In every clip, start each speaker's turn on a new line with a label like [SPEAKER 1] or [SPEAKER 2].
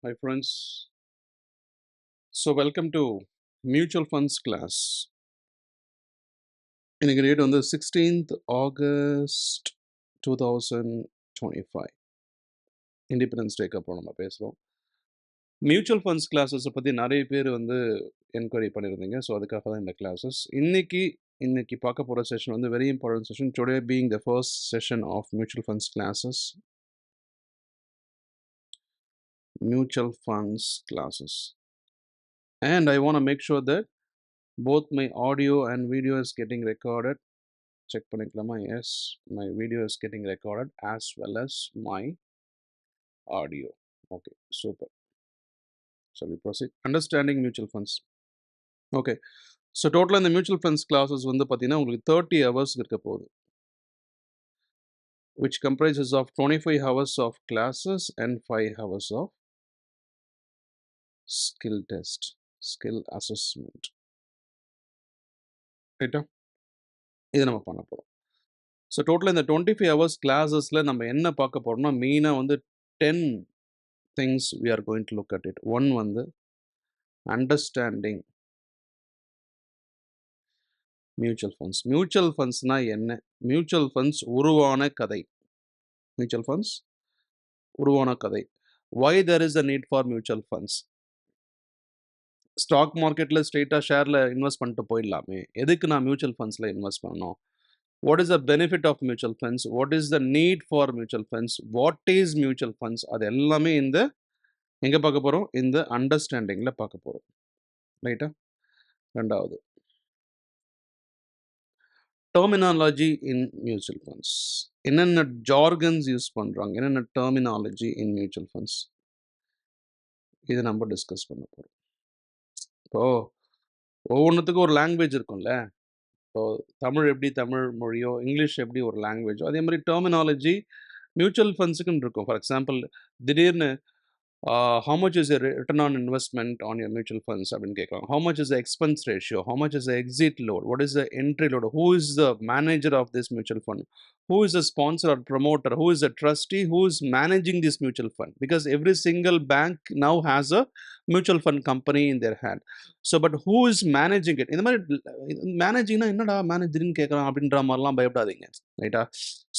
[SPEAKER 1] Hi friends. Welcome to mutual funds class. இன்னைக்கு date வந்து 16th August 2025 independence டேக்கு அப்புறம் நம்ம பேசுகிறோம். மியூச்சுவல் ஃபண்ட்ஸ் கிளாஸஸை பற்றி நிறைய பேர் வந்து என்கொயரி பண்ணியிருந்தீங்க. ஸோ அதுக்காக தான் இந்த கிளாஸஸ். இன்னைக்கு பார்க்க போகிற செஷன் வந்து very important session. Today being the first session of mutual funds classes. And I want to make sure that both my audio and video is getting recorded. Check பண்ணிக்கலாமா? Yes, my video is getting recorded as well as my audio. Okay, super. Shall we proceed? Understanding mutual funds. Okay, so total in the mutual funds classes வந்து பார்த்தீங்கன்னா உங்களுக்கு 30 hours இருக்க போகுது, which comprises of 25 hours of classes and 5 hours of skill test, skill assessment. ரைட்டா? இது நம்ம பண்ண போகிறோம். ஸோ டோட்டலாக இந்த 25 hours கிளாஸஸில் நம்ம என்ன பார்க்க போகிறோம்னா மெயினாக வந்து 10 things we are going to look at it. One வந்து understanding mutual funds. Mutual fundsனா என்ன? Mutual funds உருவான கதை. Mutual funds உருவான கதை. Why there is a need for mutual funds? Stock மார்க்கெட்டில் ஸ்ட்ரெயிட்டாக ஷேரில் இன்வெஸ்ட் பண்ணிட்டு போயிடலாமே, எதுக்கு நான் மியூச்சுவல் ஃபண்ட்ஸில் இன்வெஸ்ட் பண்ணணும்? What is the benefit of mutual funds? What is the need for mutual funds? What is mutual funds? அது எல்லாமே இந்த எங்கே பார்க்க போகிறோம்? இந்த அண்டர்ஸ்டாண்டிங்கில் பார்க்க போகிறோம். ரைட்டா? ரெண்டாவது டெர்மினாலஜி இன் மியூச்சுவல் ஃபண்ட்ஸ். என்னென்ன ஜார்கன்ஸ் யூஸ் பண்ணுறாங்க, என்னென்ன டெர்மினாலஜி இன் மியூச்சுவல் ஃபண்ட்ஸ், இதை நம்ம டிஸ்கஸ் பண்ண போகிறோம். இப்போது ஒவ்வொன்றுத்துக்கும் ஒரு லாங்குவேஜ் இருக்கும்ல. இப்போது தமிழ் எப்படி தமிழ் மொழியோ, இங்கிலீஷ் எப்படி ஒரு லாங்குவேஜோ, அதே மாதிரி டெர்மினாலஜி மியூச்சுவல் ஃபண்ட்ஸுக்குன்னு இருக்கும். ஃபார் எக்ஸாம்பிள், திடீர்னு how much is the return on investment on your mutual funds அப்படின்னு கேட்கலாம். How much is the expense ratio? How much is the exit load? What is the entry load? Who is the manager of this mutual fund? Who is the sponsor or promoter? Who is the trustee? Who is managing this mutual fund? Because every single bank now has a mutual fund company in their hand. So but who is managing it? இந்த மாதிரி மேனேஜிங்னா என்னடா மேனேஜர்னு கேட்கலாம் அப்படின்ற மாதிரிலாம் பயப்படாதீங்க. ரைட்டா?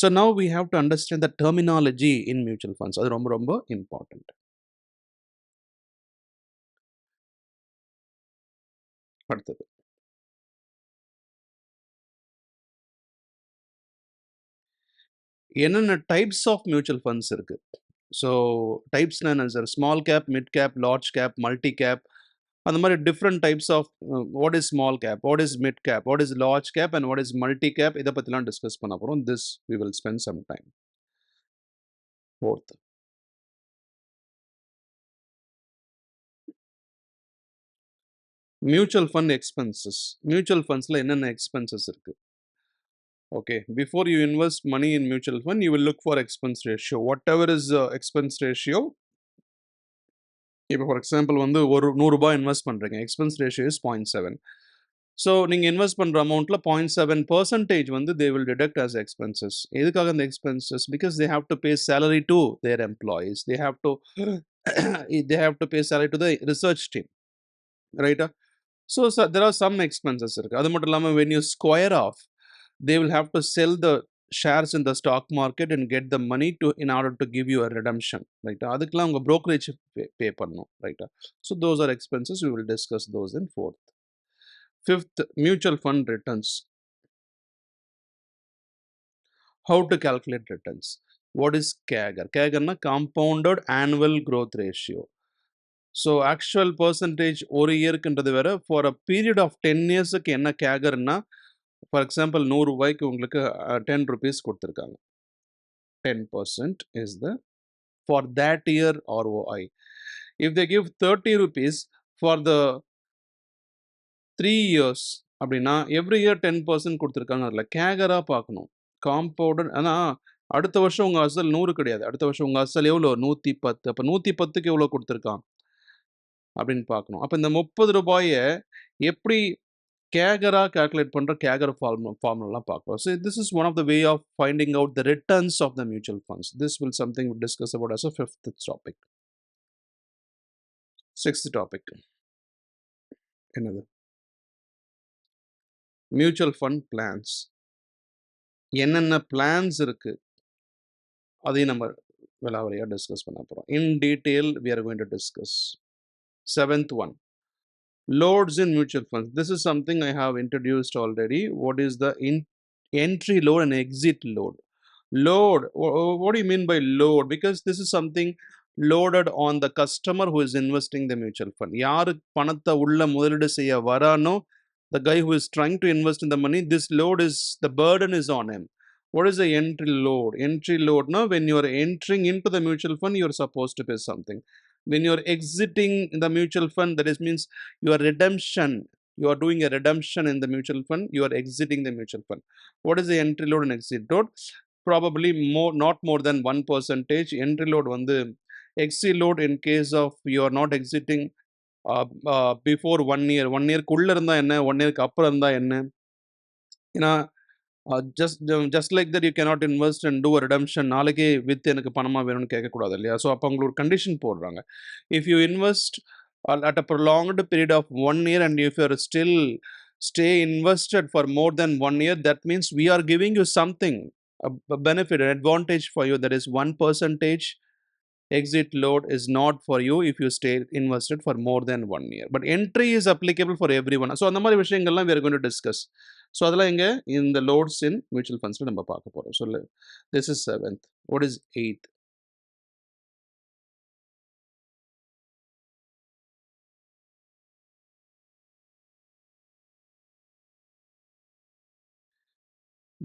[SPEAKER 1] So now we have to understand the terminology in mutual funds. அது ரொம்ப ரொம்ப இம்பார்ட்டன்ட். அடுத்தது என்னென்ன டைப்ஸ் ஆஃப் மியூச்சுவல் ஃபண்ட்ஸ் இருக்கு? ஸோ டைப்ஸ்னா என்ன sir? Small cap, mid cap, large cap, multi cap, அந்த மாதிரி different types of what is small cap, what is mid cap, what is large cap and what is multi cap, இதை பற்றிலாம் discuss பண்ண போகிறோம். This we will spend some time. Fourth, mutual fund expenses. Mutual ஃபண்ட்ஸில் என்னென்ன expenses இருக்குது? Okay, before you invest money in mutual fund, you will look for expense ratio. Whatever is expense ratio, இப்போ for example வந்து ஒரு 100 ரூபாய் invest பண்ணுறீங்க, expense ratio is 0.7. So நீங்கள் invest பண்ணுற அமௌண்ட்டில் 0.7% வந்து they will deduct as expenses. எதுக்காக அந்த expenses? Because they have to pay salary to their employees, they have to pay salary to the research team. ரைட்டா? So there are some expenses இருக்குது. அது மட்டும் இல்லாமல் when you square off, they will have to sell the shares in the stock market and get the money to in order to give you a redemption, right? அதுக்கெல்லாம் உங்க brokerage pay பண்ணணும், right? So those are expenses. We will discuss those in fourth. Fifth, mutual fund returns. How to calculate returns? What is CAGR? CAGR na compounded annual growth ratio. So actual percentage ஒரு இயர்க்குன்றது வேற, for a period of 10 yearsக்கு என்ன CAGR-னா, for example 100 ரூபாய்க்கு உங்களுக்கு 10 rupees கொடுத்துருக்காங்க. 10% is the for that year ROI. If they give 30 rupees for the 3 years அப்படின்னா every year 10% கொடுத்துருக்காங்க. அதில் கேகராக பார்க்கணும், காம்பவுண்டட். ஆனால் அடுத்த வருஷம் உங்கள் அசல் 100 கிடையாது, அடுத்த வருஷம் உங்கள் அசல் எவ்வளோ? 110. அப்போ 110க்கு எவ்வளோ கொடுத்துருக்கான் அப்படின்னு பார்க்கணும். அப்போ இந்த 30 ரூபாயை எப்படி கேகராக கால்குலேட் பண்ணுற கேகர் ஃபார்முலாம் பார்க்கலாம். So this is one of the way of finding out the returns of the mutual funds. This will something will discuss about as a fifth topic. Sixth topic என்னது? Mutual fund plans. என்னென்ன plans இருக்கு? அதையும் நம்ம விலாவரியா discuss பண்ண போறோம். In detail we are going to discuss. Seventh one, loads in mutual funds. This is something I have introduced already. What is the entry load and exit load? Load, what do you mean by load? Because this is something loaded on the customer who is investing the mutual fund. யாரு பணத்தை உள்ள முதலீடு செய்ய வரானோ, the guy who is trying to invest in the money, this load is, the burden is on him. What is the entry load? Entry load, no, when you are entering into the mutual fund, you are supposed to pay something. When you are exiting the mutual fund, that is means your redemption, you are doing a redemption in the mutual fund, you are exiting the mutual fund. What is the entry load and exit load? Probably more, not more than 1%. Entry load வந்து exit load in case of you are not exiting before 1 year. 1 year குள்ள இருந்தா என்ன, 1 year அப்புறம் இருந்தா என்ன? ஏன்னா just like that you cannot invest and do a redemption. நாளைக்கே with எனக்கு பணமா வேணும்னு கேட்கக்கூடாது இல்லையா? ஸோ அப்போ அவங்க ஒரு கண்டிஷன் போடுறாங்க. If you invest at a prolonged period of 1 year and if you are still stay invested for more than 1 year, that means we are giving you something, a benefit, an advantage for you, that is 1%. Exit load is not for you if you stay invested for more than 1 year. But entry is applicable for everyone. So அந்த மாதிரி விஷயங்கள்லாம் we are going to discuss. So அதெல்லாம் இங்கே இந்த loads in mutual ஃபண்ட்ஸில் நம்ம பார்க்க போகிறோம். So this is 7th. What is 8th?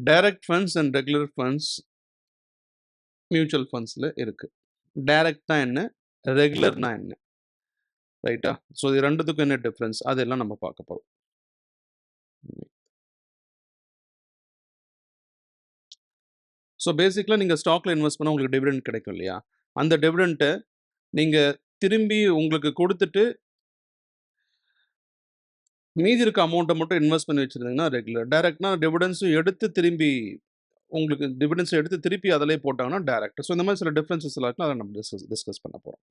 [SPEAKER 1] Direct funds and regular funds mutual ஃபண்ட்ஸில் இருக்குது. டைரக்ட்னா என்ன, ரெகுலர்னா என்ன, ரைட்டா? ஸோ இது ரெண்டுத்துக்கும் என்ன டிஃப்ரென்ஸ், அதெல்லாம் நம்ம பார்க்க போகிறோம். ஸோ பேசிக்கலாக நீங்கள் ஸ்டாக்ல இன்வெஸ்ட் பண்ணால் உங்களுக்கு டிவிடெண்ட் கிடைக்கும் இல்லையா? அந்த டிவிடெண்ட்டை நீங்கள் திரும்பி உங்களுக்கு கொடுத்துட்டு மீதி இருக்க அமௌண்ட்டை மட்டும் இன்வெஸ்ட் பண்ணி வச்சுருந்தீங்கன்னா ரெகுலர். டைரக்ட்னா டிவிடெண்ட்ஸும் எடுத்து திரும்பி உங்களுக்கு டிவிடெண்ட்ஸ் எடுத்து திருப்பி அதிலே போட்டாங்கன்னா டைரக்ட். ஸோ இந்த மாதிரி சில டிஃப்ரென்சஸ் எல்லாம் இருக்குன்னா அதை நம்ம டிஸ்கஸ் பண்ண போகிறோம்.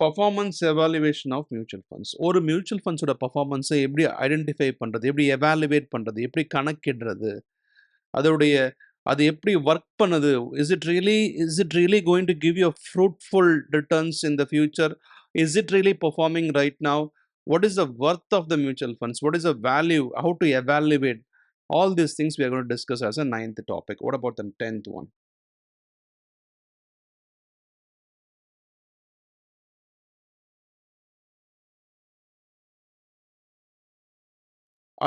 [SPEAKER 1] Performance evaluation of mutual funds. ஒரு மியூச்சுவல் ஃபண்ட்ஸோட பர்ஃபார்மன்ஸை எப்படி ஐடென்டிஃபை பண்ணுறது, எப்படி எவாலுவேட் பண்ணுறது, எப்படி கணக்கிடுறது, அதோடைய அது எப்படி ஒர்க் பண்ணுது, is it really going to give you fruitful returns in the future, is it really performing right now, what is the worth of the mutual funds, what is the value, how to evaluate all these things we are going to discuss as a 9th topic. What about the 10th one?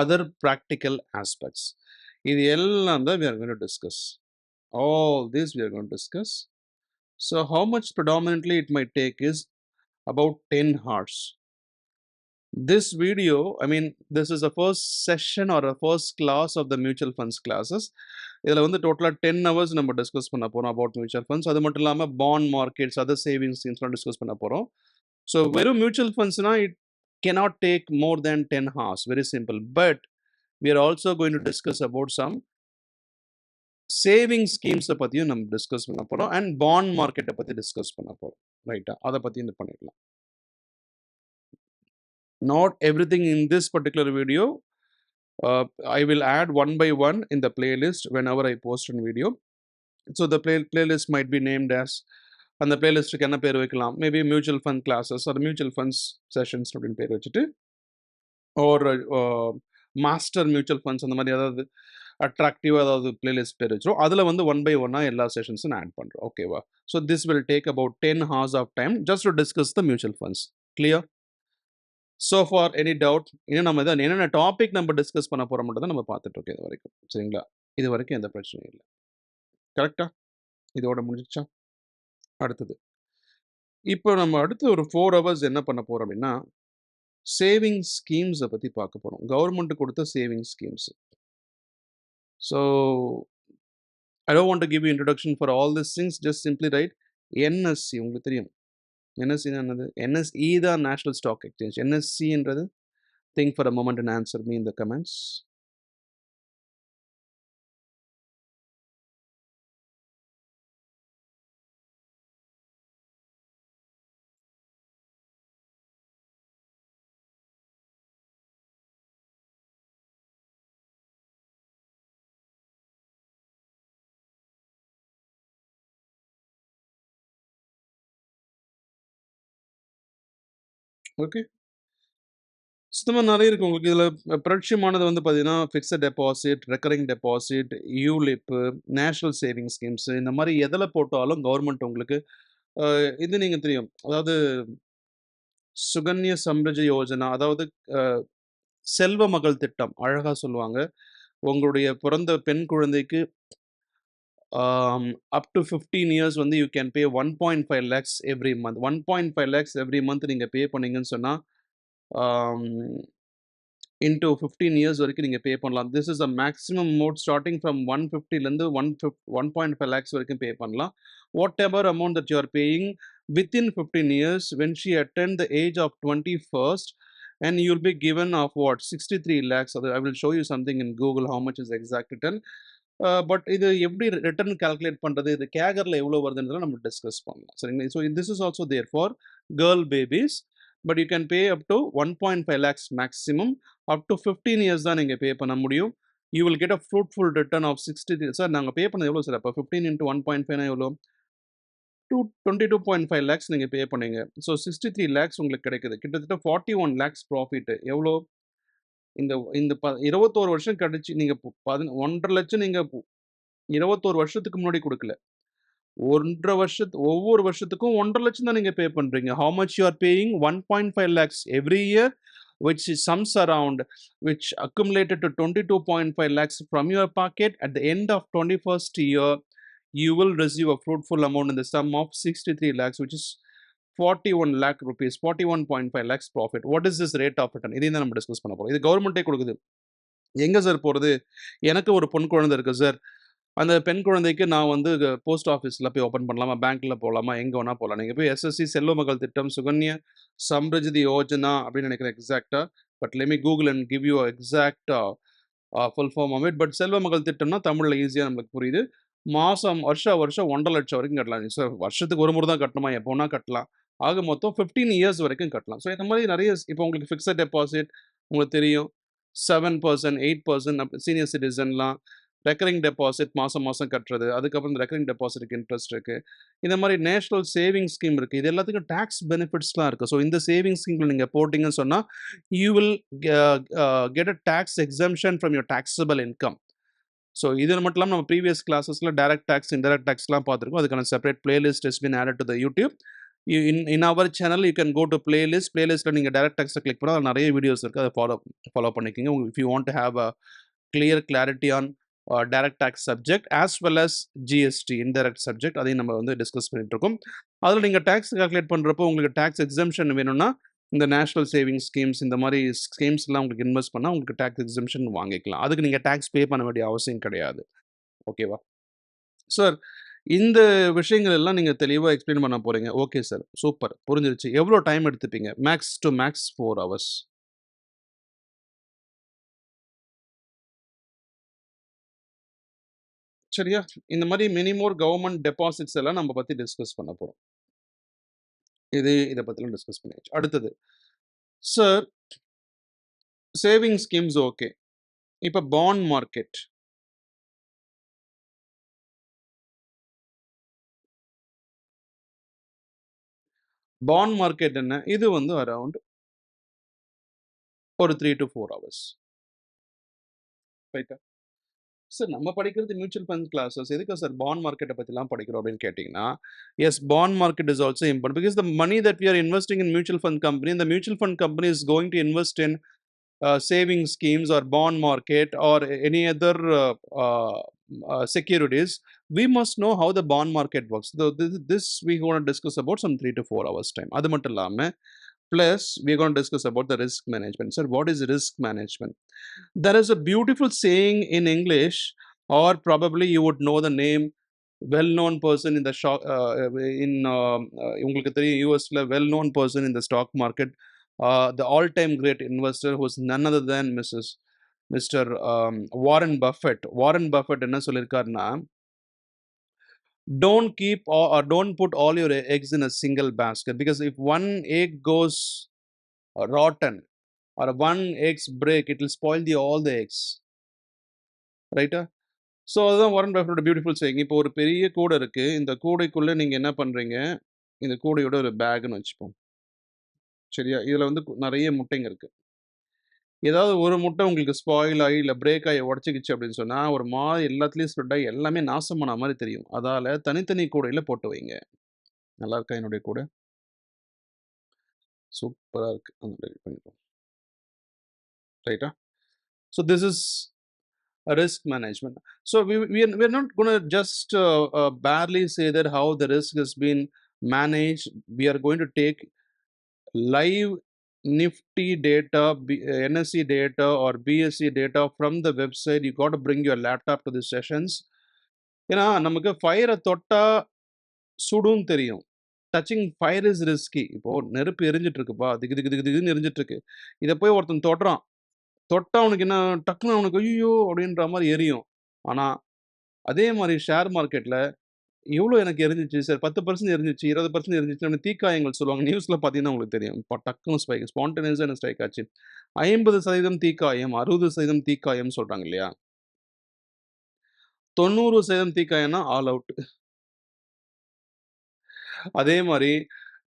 [SPEAKER 1] Other practical aspects. இது எல்லாம் தான் we are going to discuss. All this we are going to discuss. So how much predominantly it might take is about 10 hours. This video, I mean, this is the first session or a first class of the mutual funds classes. இதில் வந்து டோட்டலாக 10 hours நம்ம discuss பண்ண போகிறோம் about mutual funds. அது மட்டும் இல்லாமல் bond markets, other savings ஸ்கீம்ஸ்லாம் டிஸ்கஸ் பண்ண போகிறோம். ஸோ வெறும் மியூச்சுவல் ஃபண்ட்ஸ்னால் it cannot take more than 10 hours. Very simple. But we are also going to discuss about some saving ஸ்கீம்ஸை பற்றியும் நம்ம டிஸ்கஸ் பண்ண போகிறோம் அண்ட் பாண்ட் மார்க்கெட்டை பற்றி டிஸ்கஸ் பண்ண போகிறோம், ரைட்டா? அதை பற்றி இது பண்ணிடலாம். Not everything in this particular video. I will add one by one in the playlist whenever I post a video. So the playlist might be named as, அந்த பிளேலிஸ்ட்டுக்கு என்ன பேர் வைக்கலாம், maybe mutual fund classes or mutual funds sessions அப்படின்னு பேர் வச்சுட்டு, ஒரு master mutual funds அந்த மாதிரி ஏதாவது அட்ராக்டிவாக ஏதாவது பிளேலிஸ்ட் பேர் வச்சிரும். அதில் வந்து ஒன் பை ஒன்னாக எல்லா செஷன்ஸும் நான் ஆட் பண்ணுறோம், ஓகேவா? So this will take about 10 hours of time just to discuss the mutual funds. Clear? So for any doubt, இன்னும் நம்ம இதான் என்னென்ன டாபிக் நம்ம டிஸ்கஸ் பண்ண போகிற மட்டும் தான் நம்ம பார்த்துட்டு இருக்கோம் இது வரைக்கும், சரிங்களா? இது வரைக்கும் எந்த பிரச்சனையும் இல்லை, கரெக்டாக? இதோட முடிஞ்சிச்சா? அடுத்தது இப்போ நம்ம அடுத்து ஒரு 4 hours என்ன பண்ண போகிறோம் அப்படின்னா, சேவிங் ஸ்கீம்ஸை பற்றி பார்க்க போகிறோம். கவர்மெண்ட் கொடுத்த saving schemes. So I don't want to give you introduction for all this things. Just simply write NSC. உங்களுக்கு தெரியும் என்எஸ்சின்னா என்னது? என்எஸ்இ தான் நேஷனல் ஸ்டாக் எக்ஸ்சேஞ்ச். என்எஸ்சின்றது think for a moment and answer me in the comments. Okay. சுத்தமா நெறைய இருக்கு உங்களுக்கு. இதுல பரிட்சயமானது வந்து பார்த்தீங்கன்னா, fixed deposit, recurring deposit, ULIP, national saving schemes இந்த மாரி எதுல போட்டாலும் கவர்மெண்ட் உங்களுக்கு அ இது நீங்க தெரியும். அதாவது சுகன்யா சம்ருஜி யோஜனா அதாவது அ செல்வ மகள் திட்டம். அழகா சொல்லுவாங்க. உங்களுடைய பிறந்த பெண் குழந்தைக்கு அப் டூ 15 இயர்ஸ் வந்து you can pay 1.5 lakhs every month. 1.5 lakhs every month நீங்க பே பண்ணீங்கன்னு சொன்னா, ஆம் இன்டூ 15 இயர்ஸ் வரைக்கும் நீங்க பே பண்ணலாம். This is the maximum mode starting from 150லேருந்து 1.5 லேக்ஸ் வரைக்கும் பே பண்ணலாம். Whatever amount that you are paying within 15 years when she attend the age of 21st and you'll be given of what 63 lakhs. I will show you something in Google how much is exact return. But இது எப்படி return calculate பண்றது? இது கேகர்ல எவ்வளோ வருதுன்றத நம்ம discuss பண்ணலாம். சரிங்களா? So this is also there for girl babies. But you can pay up to 1.5 lakhs maximum. Up to 15 years தான் நீங்க பே பண்ண முடியும். You will get a fruitful return of 60 sir நாங்க பே பண்ணது எவ்வளோ சார்? அப்போ 15 இன்டூ 1.5னா எவ்வளோ? 22.5 லேக்ஸ் நீங்க பே பண்ணீங்க. ஸோ 63 லேக்ஸ் உங்களுக்கு கிடைக்குது. கிட்டத்தட்ட 41 லேக்ஸ் ப்ராஃபிட். எவ்வளோ? இந்த இந்த 21 வருஷம் கழிச்சு நீங்க 1.5 லட்சம் நீங்க 21 வருஷத்துக்கு முன்னாடி குடுக்கல. 1 1/2 ஒவ்வொரு வருஷத்துக்கும் 1.5 லட்சம் தான் நீங்க பே பண்றீங்க. How much you are paying? 1.5 lakhs every year which is sums around which accumulated to 22.5 lakhs from your pocket. At the end of 21st year you will receive a fruitful amount in the sum of 63 lakhs, which is 41 lakh rupees, 41.5 lakhs profit. What is this rate of return? இதையும் தான் நம்ம discuss பண்ண போறோம். இது கவர்மெண்ட்டே கொடுக்குது. எங்க sir போறது? எனக்கு ஒரு பொண் குழந்தை இருக்கு சார். அந்த பெண் குழந்தைக்கு நான் வந்து போஸ்ட் ஆஃபீஸ்ல போய் ஓப்பன் பண்ணலாமா? பேங்க்ல போலாமா? எங்க வேணா போலாம். நீங்க போய் எஸ்எஸ்சி செல்வ மகள் திட்டம், சுகன்யா சம்ருஜிதி யோஜனா அப்படின்னு நினைக்கிறேன் எக்ஸாக்ட்டா. But let me Google and give you exact full form of it. But Selva Magal திட்டம்னா தமிழ்ல ஈஸியா நம்மளுக்கு புரியுது. மாசம் வருஷம் 1.5 லட்சம் வரைக்கும் கட்டலாம். சார் வருஷத்துக்கு ஒரு முறை தான் கட்டணுமா? எப்போ வேணா கட்டலாம். ஆக மொத்தம் 15 இயர்ஸ் வரைக்கும் கட்டலாம். ஸோ இந்த மாதிரி நெறைய இப்போ உங்களுக்கு ஃபிக்ஸட் டெபாசிட் உங்களுக்கு தெரியும். 7%, 8% சீனியர் சிட்டிசன்லாம் ரெக்கரிங் டெபாசிட் மாசம் மாசம் கட்டுறது. அதுக்கப்புறம் இந்த ரெக்கரிங் டெபாசிட்க்கு இன்ட்ரெஸ்ட் இருக்கு. இந்த மாரி நேஷனல் சேவிங் ஸ்கீம் இருக்கு. இது எல்லாத்துக்கும் டாக்ஸ் பெனிஃபிட்ஸ்லாம் இருக்கு. ஸோ இந்த சேவிங் ஸ்கீம்ல நீங்க போட்டீங்கன்னு சொன்னா, you will get a tax exemption from your taxable income. So இது மட்டும் இல்லாம நம்ம ப்ரீவியஸ் கிளாஸஸ்ல டைரக்ட் டாக்ஸ், இன்டைரக்ட் டாக்ஸ்லாம் பார்த்துருக்கோம். அதுக்கான separate playlist has been added to the YouTube. In our channel you can go to playlist. பிளேலிஸ்ட்ல நீங்க டைரக்ட் டாக்ஸ கிளிக் பண்ணா அதுல நெறைய வீடியோஸ் இருக்கு. அத ஃபாலோ பண்ணிக்கங்க. If you want to have a clear clarity on direct tax subject as well as GST indirect subject அதையும் நம்ம வந்து டிஸ்கஸ் பண்ணிட்டு இருக்கோம். அதுல நீங்க டாக்ஸ் கால்குலேட் பண்றப்போ உங்களுக்கு டாக்ஸ் எக்ஸம்ப்ஷன் வேணும்னா இந்த நேஷனல் சேவிங் ஸ்கீம்ஸ் இந்த மாதிரி ஸ்கீம்ஸ்லாம் உங்களுக்கு இன்வெஸ்ட் பண்ணா உங்களுக்கு டாக்ஸ் எக்ஸம்ப்ஷன் வாங்கிக்கலாம். அதுக்கு நீங்க டாக்ஸ் பே பண்ண வேண்டிய அவசியம் கிடையாது. ஓகேவா? சார் இந்த விஷயங்கள் எல்லாம் நீங்க தெளிவா எக்ஸ்பிளைன் பண்ண போறீங்க. Okay sir. சூப்பர். புரிஞ்சிருச்சு. எவ்வளோ டைம் எடுத்துப்பீங்க? Max two max 4 hours. சரியா? இந்த மாரி மெனி மோர் கவர்ன்மென்ட் டெபாசிட்ஸ் எல்லாம் நம்ம பத்தி டிஸ்கஸ் பண்ண போறோம். இத பத்திலாம் டிஸ்கஸ் பண்ணியாச்சு. அடுத்தது. Sir saving schemes okay. இப்ப பாண்ட் மார்க்கெட். பாண்ட் மார்க்கெட் என்ன? இது வந்து அரவுண்ட் ஒரு 3 டூ 4 ஹவர்ஸ். ரைட்டா? சார் நம்ம படிக்கிறது மியூச்சுவல் ஃபண்ட் கிளாஸஸ். எதுக்கு சார் பாண்ட் மார்க்கெட்ட பத்திலாம் படிக்கிறோம் அப்படின்னு கேட்டீங்கன்னா, yes bond market is also important because the money that we are investing in mutual fund company, the mutual fund company is going to invest in saving schemes or bond market or any other securities. We must know how the bond market works. This we going to discuss about some 3 to 4 hours time. அது மட்டும் இல்லாம plus we are going to discuss about the risk management. Sir, what is risk management? There is a beautiful saying in English, or probably you would know the name, well-known person in the stock உங்களுக்கு தெரியும் யூஎஸ்ல well-known person in the stock market, the all-time great investor who's none other than Mr. Warren Buffett. Warren Buffett என்ன சொல்லியிருக்காருன்னா, don't put all your eggs in a single basket because if one egg goes rotten or one eggs break, it will spoil all the eggs. ரைட்டா? So அதுதான் Warren பஃபெட்டோட beautiful saying. இப்போ ஒரு பெரிய கூடை இருக்கு. இந்த கூடைக்குள்ள நீங்க என்ன பண்றீங்க? இந்த கூடையோட ஒரு பேக்ன்னு வச்சுப்போம். சரியா? இதுல வந்து நெறைய முட்டைங்க இருக்கு. ஏதாவது ஒரு முட்டை உங்களுக்கு ஸ்பாயில் ஆயி, இல்ல பிரேக் ஆயி உடைச்சுக்கிச்சு அப்படின்னு சொன்னா, ஒரு மாரி எல்லாத்துலயும் ஸ்ப்ரெட் ஆயி எல்லாமே நாசமான மாரி தெரியும். அதால தனித்தனி கூடையில போட்டு வைங்க. நல்லா இருக்கா என்னுடைய கூடை? சூப்பரா இருக்கு. அந்த ரெடி பண்ணிப்போம். ரைட்டா? So this is a risk management. So we're not gonna just barely say that how the risk has been managed. We are going to take live Nifty data, NSE data or BSE data from the website. You got to bring your laptop to the sessions. ஏன்னா நமக்கு ஃபயரை தொட்டா சுடுன்னு தெரியும். Touching fire is risky. இப்போ நெருப்பு எரிஞ்சிட்டு இருக்குப்பா, திகு திகு திகு திகுன்னு எரிஞ்சிட்டு இருக்கு. இத போய் ஒருத்தன் தொடுறான். தொட்டா அவனுக்கு என்ன டக்குனு அவனுக்கு ஐய்யயோ! அப்படின்ற மாரி எரியும். ஆனா, அதே மாரி ஷேர் மார்க்கெட்ல எவ்வளோ எனக்கு எரிஞ்சுச்சு சார் 10% எரிஞ்சுச்சு, 20% எரிஞ்சுச்சுன்னு தீக்காயங்கள் சொல்லுவாங்க. நியூஸ்ல பார்த்தீங்கன்னா உங்களுக்கு தெரியும். டக்குனு ஸ்பான்டேனியஸா எனக்கு ஸ்ட்ரைக் ஆச்சு. 50% தீக்காயம், 60% தீக்காயம்னு சொல்றாங்க இல்லையா? 90% தீக்காயம்னா ஆல் அவுட். அதே மாரி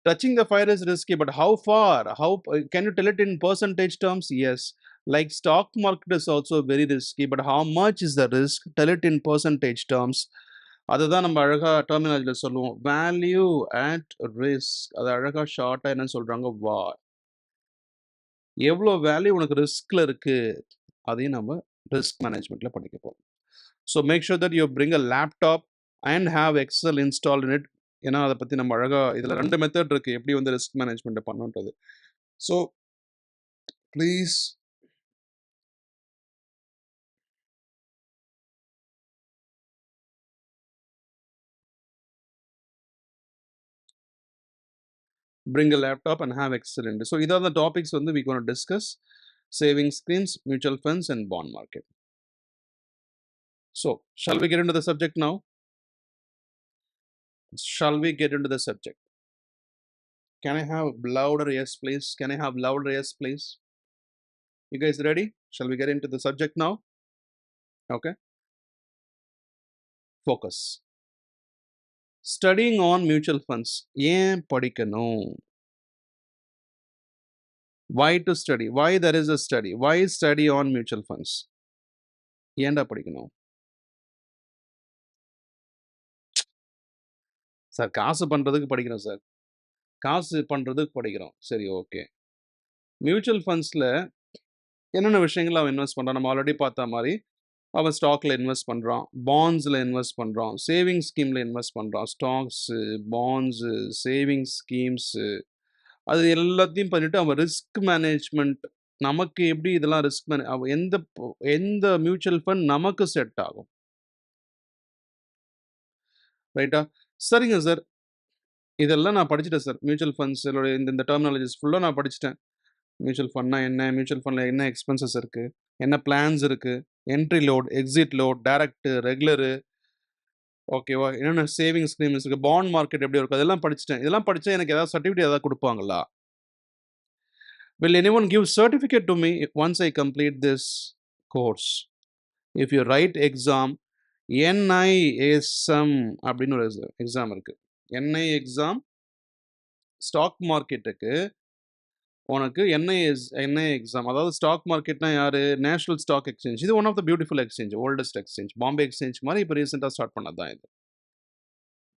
[SPEAKER 1] touching the fire is risky, but how far? How can you tell it in percentage terms? Yes. Like stock market is also very risky, but how much is the risk? Tell it in percentage terms. அதுதான் நம்ம அழகா டெர்மினாலஜில சொல்லுவோம். Value at risk. அது அழகா ஷார்ட்டா என்ன சொல்றாங்க? வார். எவ்வளோ வேல்யூ உனக்கு ரிஸ்க்ல இருக்கு? அதையும் நம்ம ரிஸ்க் மேனேஜ்மென்ட்ல படிக்க போறோம். So make sure that you bring a laptop and have excel installed in it. ஏன்னா அதை பத்தி நம்ம அழகா இதுல 2 மெத்தட் இருக்கு. எப்படி வந்து ரிஸ்க் மேனேஜ்மென்ட் பண்ணணுன்றது. So please bring a laptop and have Excel in it. So these are the topics வந்து we going to discuss: savings schemes, mutual funds, and bond market. So shall we get into the subject now? Shall we get into the subject? Can I have louder yes, please? Can I have louder yes, please? You guys ready? Shall we get into the subject now? Okay. Focus. Studying on mutual funds. ஏன் படிக்கணும்? Why to study? Why there is a study? Why study on mutual funds? ஏன்டா படிக்கணும்? Sir காசு பண்றதுக்கு படிக்கிறோம் sir. காசு பண்றதுக்கு படிக்கிறோம். சரி ஓகே. மியூச்சுவல் ஃபண்ட்ஸ்ல என்னென்ன விஷயங்கள் அவன் இன்வெஸ்ட் பண்றான்? நம்ம ஆல்ரெடி பார்த்த மாரி, அவன் ஸ்டாக்ல இன்வெஸ்ட் பண்றான், பாண்ட்ஸ்ல இன்வெஸ்ட் பண்றான், சேவிங் ஸ்கீம்ல இன்வெஸ்ட் பண்றான். ஸ்டாக்ஸு, பாண்ட்ஸு, சேவிங் ஸ்கீம்ஸு அது எல்லாத்தையும் பண்ணிட்டு அவன் ரிஸ்க் மேனேஜ்மென்ட் நமக்கு எப்படி இதெல்லாம் ரிஸ்க் அவன் எந்த மியூச்சுவல் ஃபண்ட் நமக்கு செட் ஆகும்? ரைட்டா? சரிங்க சார். இதெல்லாம் நான் படிச்சுட்டேன் சார். மியூச்சுவல் ஃபண்ட்ஸ் இந்த டெர்மினாலஜிஸ் ஃபுல்லா நான் படிச்சுட்டேன். மியூச்சுவல் ஃபண்ட்னா என்ன? மியூச்சுவல் ஃபண்ட்ல என்ன எக்ஸ்பென்சஸ் இருக்கு? என்ன பிளான்ஸ் இருக்கு? Entry load, exit load, direct, regular, ஓகேவா? என்னென்ன சேவிங்ஸ் ஸ்கீம்ஸ் இருக்கு? பாண்ட் மார்க்கெட் எப்படி இருக்கும்? அதெல்லாம் படிச்சுட்டேன். இதெல்லாம் படிச்சா எனக்கு ஏதாவது சர்டிஃபிகேட் ஏதாவது குடுப்பாங்களா? Will anyone give certificate to me once I complete this course? If you write exam, NISM அப்படின்னு ஒரு எக்ஸாம் இருக்கு. NI எக்ஸாம் ஸ்டாக் மார்க்கெட்டுக்கு உனக்கு NI எக்ஸாம். அதாவது ஸ்டாக் மார்க்கெட்னா யாரு? National stock exchange. இது one of the beautiful exchange, oldest exchange. Bombay exchange மாரி இப்ப ரீசென்ட்டா ஸ்டார்ட் பண்ணது தான் இது.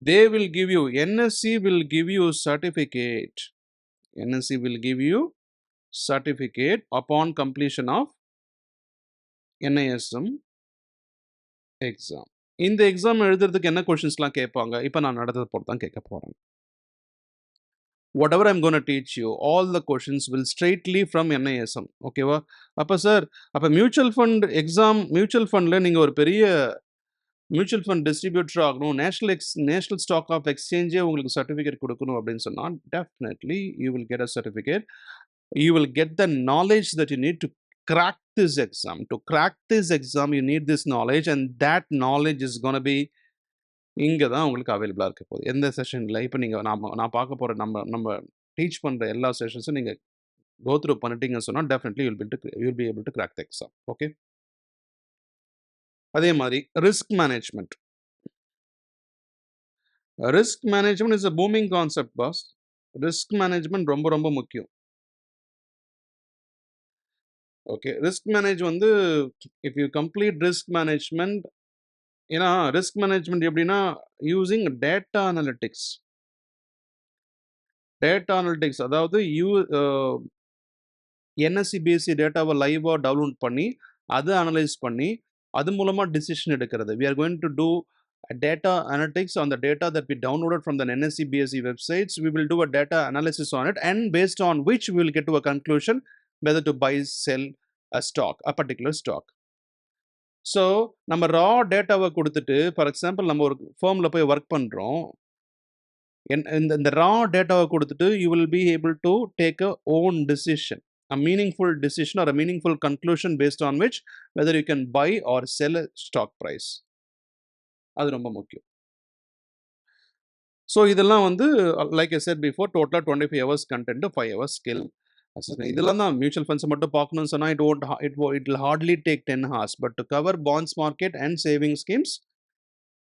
[SPEAKER 1] They will give you, NSE will give you certificate. NSE will give you certificate upon completion of NISM exam. இந்த exam எழுதுறதுக்கு என்ன கொஸ்டின்ஸ்லாம் கேட்பாங்க? இப்ப நான் நடந்தத பொறுத்து தான் கேட்க போறேன். Whatever I'm going to teach you, all the questions will straightly from NISM. ஓகேவா? அப்ப சார், அப்ப மியூச்சுவல் ஃபண்ட் எக்ஸாம், மியூச்சுவல் ஃபண்ட்ல நீங்க ஒரு பெரிய மியூச்சுவல் ஃபண்ட் டிஸ்ட்ரிபியூட்டர் ஆகணும், நேஷனல் ஸ்டாக் ஆஃப் எக்ஸ்சேஞ்சே உங்களுக்கு சர்டிஃபிகேட் குடுக்கணும் அப்படின்னு சொன்னா, definitely you will get a certificate. You will get the knowledge that you need to crack this exam. To crack this exam, you need this knowledge, and that knowledge is going to be இங்க தான் உங்களுக்கு அவைலபிளா இருக்க போகுது. எந்த செஷன்ல இப்ப நீங்க நான் பார்க்க போற நம்ம டீச் பண்ற எல்லா செஷன்ஸும் நீங்க கோ த்ரூ பண்ணிட்டீங்கன்னு சொன்னா definitely you will be able to crack the exam. Okay. அதே மாதிரி risk management. Risk management is a booming concept, boss. Risk management ரொம்ப ரொம்ப முக்கியம். ஓகே. ரிஸ்க் மேனேஜ் வந்து if you complete risk management ஏன்னா ரிஸ்க் மேனேஜ்மெண்ட் எப்படின்னா using data analytics. Data analytics அதாவது NSC, BSC டேட்டாவ லைவா டவுன்லோட் பண்ணி, அத அனலைஸ் பண்ணி, அது மூலமா டிசிஷன் எடுக்கிறது. We are going to do a data analytics on the data that we downloaded from the NSE, BSE websites. We will do a data analysis on it, and based on which we will get to a conclusion whether to buy, sell a stock, a particular stock. So, நம்ம ரா டேட்டாவ குடுத்துட்டு, for example நம்ம ஒரு ஃபர்ம்ல போய் work பண்றோம். இந்த இந்த raw டேட்டாவ குடுத்துட்டு, you will be able to take a own decision. A meaningful decision or a meaningful conclusion based on which whether you can buy or sell a stock price. அது ரொம்ப முக்கியம். ஸோ இதெல்லாம் வந்து லைக் ஐ செட் பிஃபோர் டோட்டலா 25 hours content, 5 hours skill assessment. இதெல்லாம் தான் மியூச்சுவல் ஃபண்ட்ஸ் மட்டும் பார்க்கணும்னு சொன்னா it will hardly take 10 hours. But to cover bonds market and saving schemes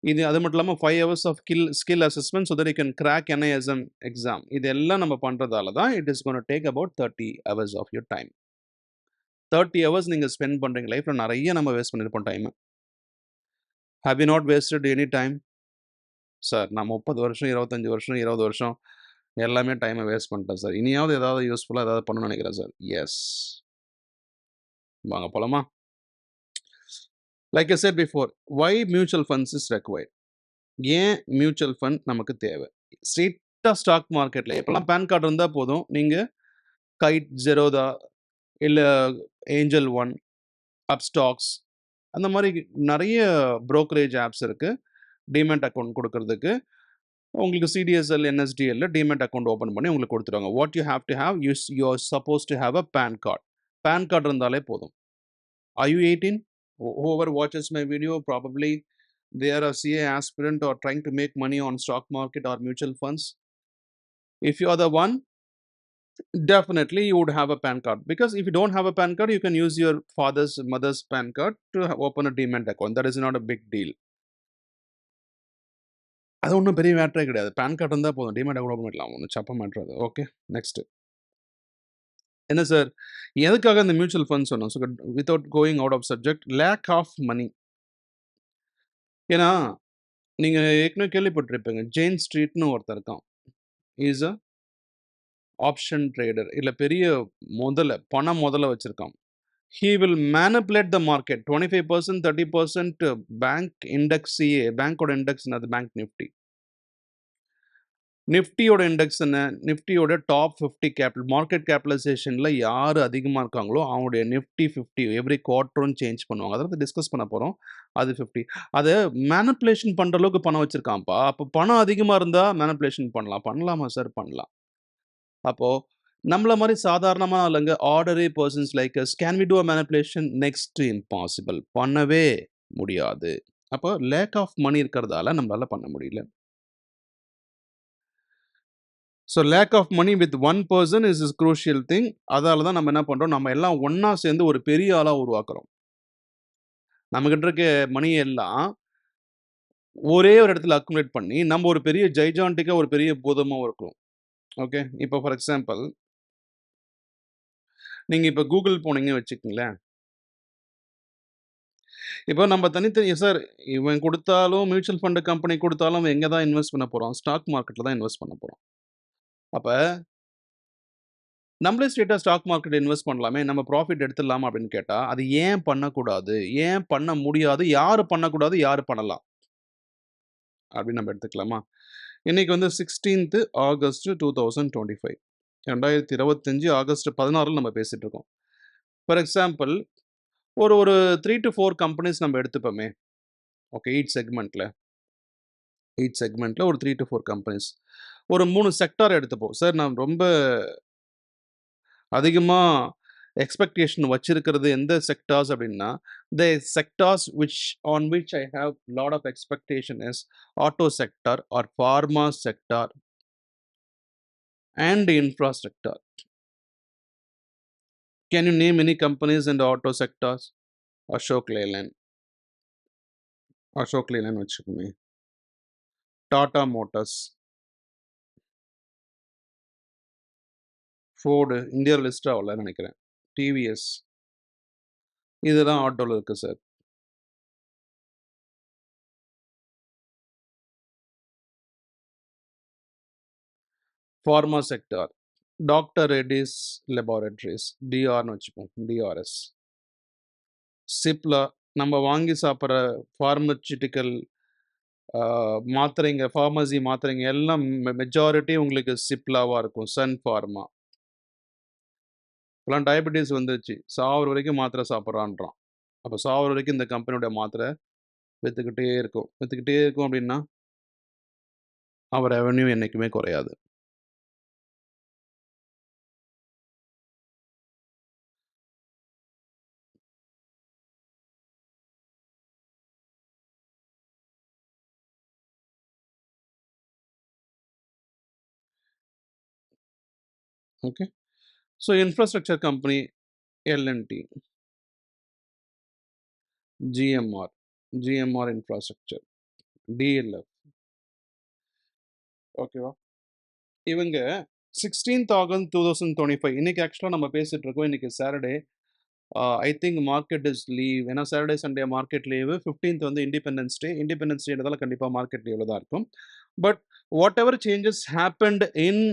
[SPEAKER 1] இது அது மட்டும் இல்லாம 5 hours of skill assessment so that you can crack NISM exam. இதெல்லாம் நம்ம பண்றதால தான் it is gonna take about 30 hours of your time. 30 hours நீங்க spend பண்றீங்க. லைஃப்ல நெறைய நம்ம வேஸ்ட் பண்ணியிருப்போம் டைம. Have you not wasted any time? Sir நான் 30 வருஷம், 25 வருஷம், 20 வருஷம் எல்லாமே டைம வேஸ்ட் பண்ணிட்டேன் சார். இனியாவது ஏதாவது யூஸ்ஃபுல்லா ஏதாவது பண்ணணும்னு நெனைக்கிறேன் சார். எஸ். வாங்க போலாமா? Like I said before, why mutual funds is required? ஏன் மியூச்சுவல் ஃபண்ட் நமக்கு தேவை? ஸ்ட்ரெயிட்டா ஸ்டாக் மார்க்கெட்ல இப்பலாம் பான் கார்டு இருந்தா போதும். நீங்க கைட், ஜெரோதா இல்ல ஏஞ்சல் ஒன், அப்ஸ்டாக்ஸ் அந்த மாரி நெறைய புரோக்கரேஜ் ஆப்ஸ் இருக்கு. டீமேட் அக்கவுண்ட் குடுக்குறதுக்கு. உங்களுக்கு CDSL, NSDLல டீமேட் அக்கவுண்ட் ஓப்பன் பண்ணி உங்களுக்கு குடுத்துருவாங்க. What you have to have you are supposed to have a PAN card. PAN card இருந்தாலே போதும். Are you 18? Whoever watches my video probably they are a CA aspirant or trying to make money on stock market or mutual funds. If you are the one, definitely you would have a PAN card, because if you don't have a PAN card, you can use your father's, mother's PAN card to open a demat account. That is not a big deal. அது ஒன்றும் பெரிய மேட்டரே கிடையாது. Pan card இருந்தால் போதும், demat account open பண்ணிடலாம். ஒன்றும் சப்ப matter அது. ஓகே, நெக்ஸ்ட் என்ன சார், எதுக்காக இந்த மியூச்சுவல் ஃபண்ட் சொன்னோம்? So without going out of subject, lack of money. ஏன்னா நீங்கள் ஏற்கனவே கேள்விப்பட்டிருப்பீங்க, ஜெயின் ஸ்ட்ரீட்னு ஒருத்தர் இருக்கான். Is a option trader. இல்லை பெரிய பணம் முதல்ல வச்சுருக்கான். He will manipulate the market 25%, 30% bank index CA, பேங்கோட இண்டெக்ஸ் அது பேங்க் நிஃப்டி. நிஃப்டியோட இண்டெக்ஸ் என்ன? நிஃப்டியோட டாப் 50 மார்க்கெட் கேபிடலைசேஷனில் யார் அதிகமாக இருக்காங்களோ அவங்களுடைய நிஃப்டி 50 எவ்ரி குவார்ட்டரும் சேஞ்ச் பண்ணுவாங்க. அதை பற்றி டிஸ்கஸ் பண்ண போகிறோம். அது 50 அதை மேனிப்புலேஷன் பண்ணுற அளவுக்கு பணம் வச்சுருக்கான்ப்பா. அப்போ பணம் அதிகமாக இருந்தால் மேனிப்புலேஷன் பண்ணலாமா சார்? பண்ணலாம். அப்போது நம்மள மாதிரி சாதாரணமான ஆளுங்க, ordinary persons like us, can we do a manipulation? Next impossible. பண்ணவே முடியாது. அப்போ லேக் ஆஃப் மணி இருக்கிறதால நம்மளால பண்ண முடியல. So lack of money with one person is is crucial thing. அதால தான் நம்ம என்ன பண்ணுறோம், நம்ம எல்லாம் ஒன்றா சேர்ந்து ஒரு பெரிய ஆளாக உருவாக்குறோம். நம்மகிட்ட இருக்க மணி எல்லாம் ஒரே ஒரு இடத்துல அக்குமுலேட் பண்ணி நம்ம ஒரு பெரிய ஜைஜாண்டிக்காக ஒரு பெரிய பூதமாக இருக்கிறோம். ஓகே, இப்போ ஃபார் எக்ஸாம்பிள் நீங்கள் இப்போ கூகுள் போனீங்கன்னு வச்சுக்கோங்களேன். இப்போ நம்ம தனித்தனி சார் இவன் கொடுத்தாலும், மியூச்சுவல் ஃபண்ட் கம்பெனி கொடுத்தாலும் எங்கே தான் இன்வெஸ்ட் பண்ண போகிறோம்? ஸ்டாக் மார்க்கெட்டில் தான் இன்வெஸ்ட் பண்ண போகிறோம். அப்போ நம்மளே ஸ்ட்ரெயிட்டாக ஸ்டாக் மார்க்கெட் இன்வெஸ்ட் பண்ணலாமே, நம்ம ப்ராஃபிட் எடுத்துடலாமா அப்படின்னு கேட்டால், அது ஏன் பண்ணக்கூடாது, ஏன் பண்ண முடியாது, யார் பண்ணக்கூடாது, யார் பண்ணலாம் அப்படின்னு நம்ம எடுத்துக்கலாமா? இன்னைக்கு வந்து 16th August 2025, 2025 ஆகஸ்ட் 16 நம்ம பேசிட்டு இருக்கோம். ஃபார் எக்ஸாம்பிள் ஒரு ஒரு 3 to 4 கம்பெனிஸ் நம்ம எடுத்துப்போமே. ஓகே, ஈச் செக்மெண்ட்டில் ஒரு 3 to 4 கம்பெனிஸ், ஒரு 3 செக்டார் எடுத்துப்போம். சார் நான் ரொம்ப அதிகமாக எக்ஸ்பெக்டேஷன் வச்சிருக்கிறது எந்த செக்டார்ஸ் அப்படின்னா, த sectors on which I have lot of expectation is auto sector or pharma sector and infrastructure. Can you name any companies in the auto sectors? Ashok Leyland வச்சுக்கோமே, Tata motors, Ford இந்தியாவில் list ஆகல நினைக்கிறேன், TVS, இதெல்லாம் ஆட்டோல இருக்கு sir. Pharma sector. Doctor Reddy's laboratories டிஆர்னு வச்சுப்போம். DRS. Cipla நம்ம வாங்கி சாப்பிடுற பார்மசூட்டிக்கல் மாத்திரைங்க, ஃபார்மசி மாத்திரைங்க எல்லாம் மெஜாரிட்டி உங்களுக்கு சிப்லாவா இருக்கும். Sun pharma. இப்பலாம் டயபெட்டிஸ் வந்துருச்சு. சாவர வரைக்கும் மாத்திரை சாப்பிடுறான்றான். அப்ப சாவர வரைக்கும் இந்த கம்பெனியோட மாத்திரை வித்துக்கிட்டே இருக்கும். வித்துக்கிட்டே இருக்கும் அப்படின்னா, அவன் ரெவென்யூ என்னைக்குமே குறையாது. Okay. So infrastructure company L and T, GMR, GMR infrastructure, DLF. ஓகேவா? இவங்க 16th August 2025 இன்னைக்கு ஆக்சுவலா நம்ம பேசிட்டு இருக்கோம். இன்னைக்கு Saturday. I think market is leave. ஏன்னா Saturday, Sunday market leave. 15th வந்து இண்டிபெண்டன்ஸ் டே. இண்டிபெண்டன்ஸ் டேன்றதால கண்டிப்பா மார்க்கெட் லீவ்ல தான் இருக்கும். But whatever changes happened in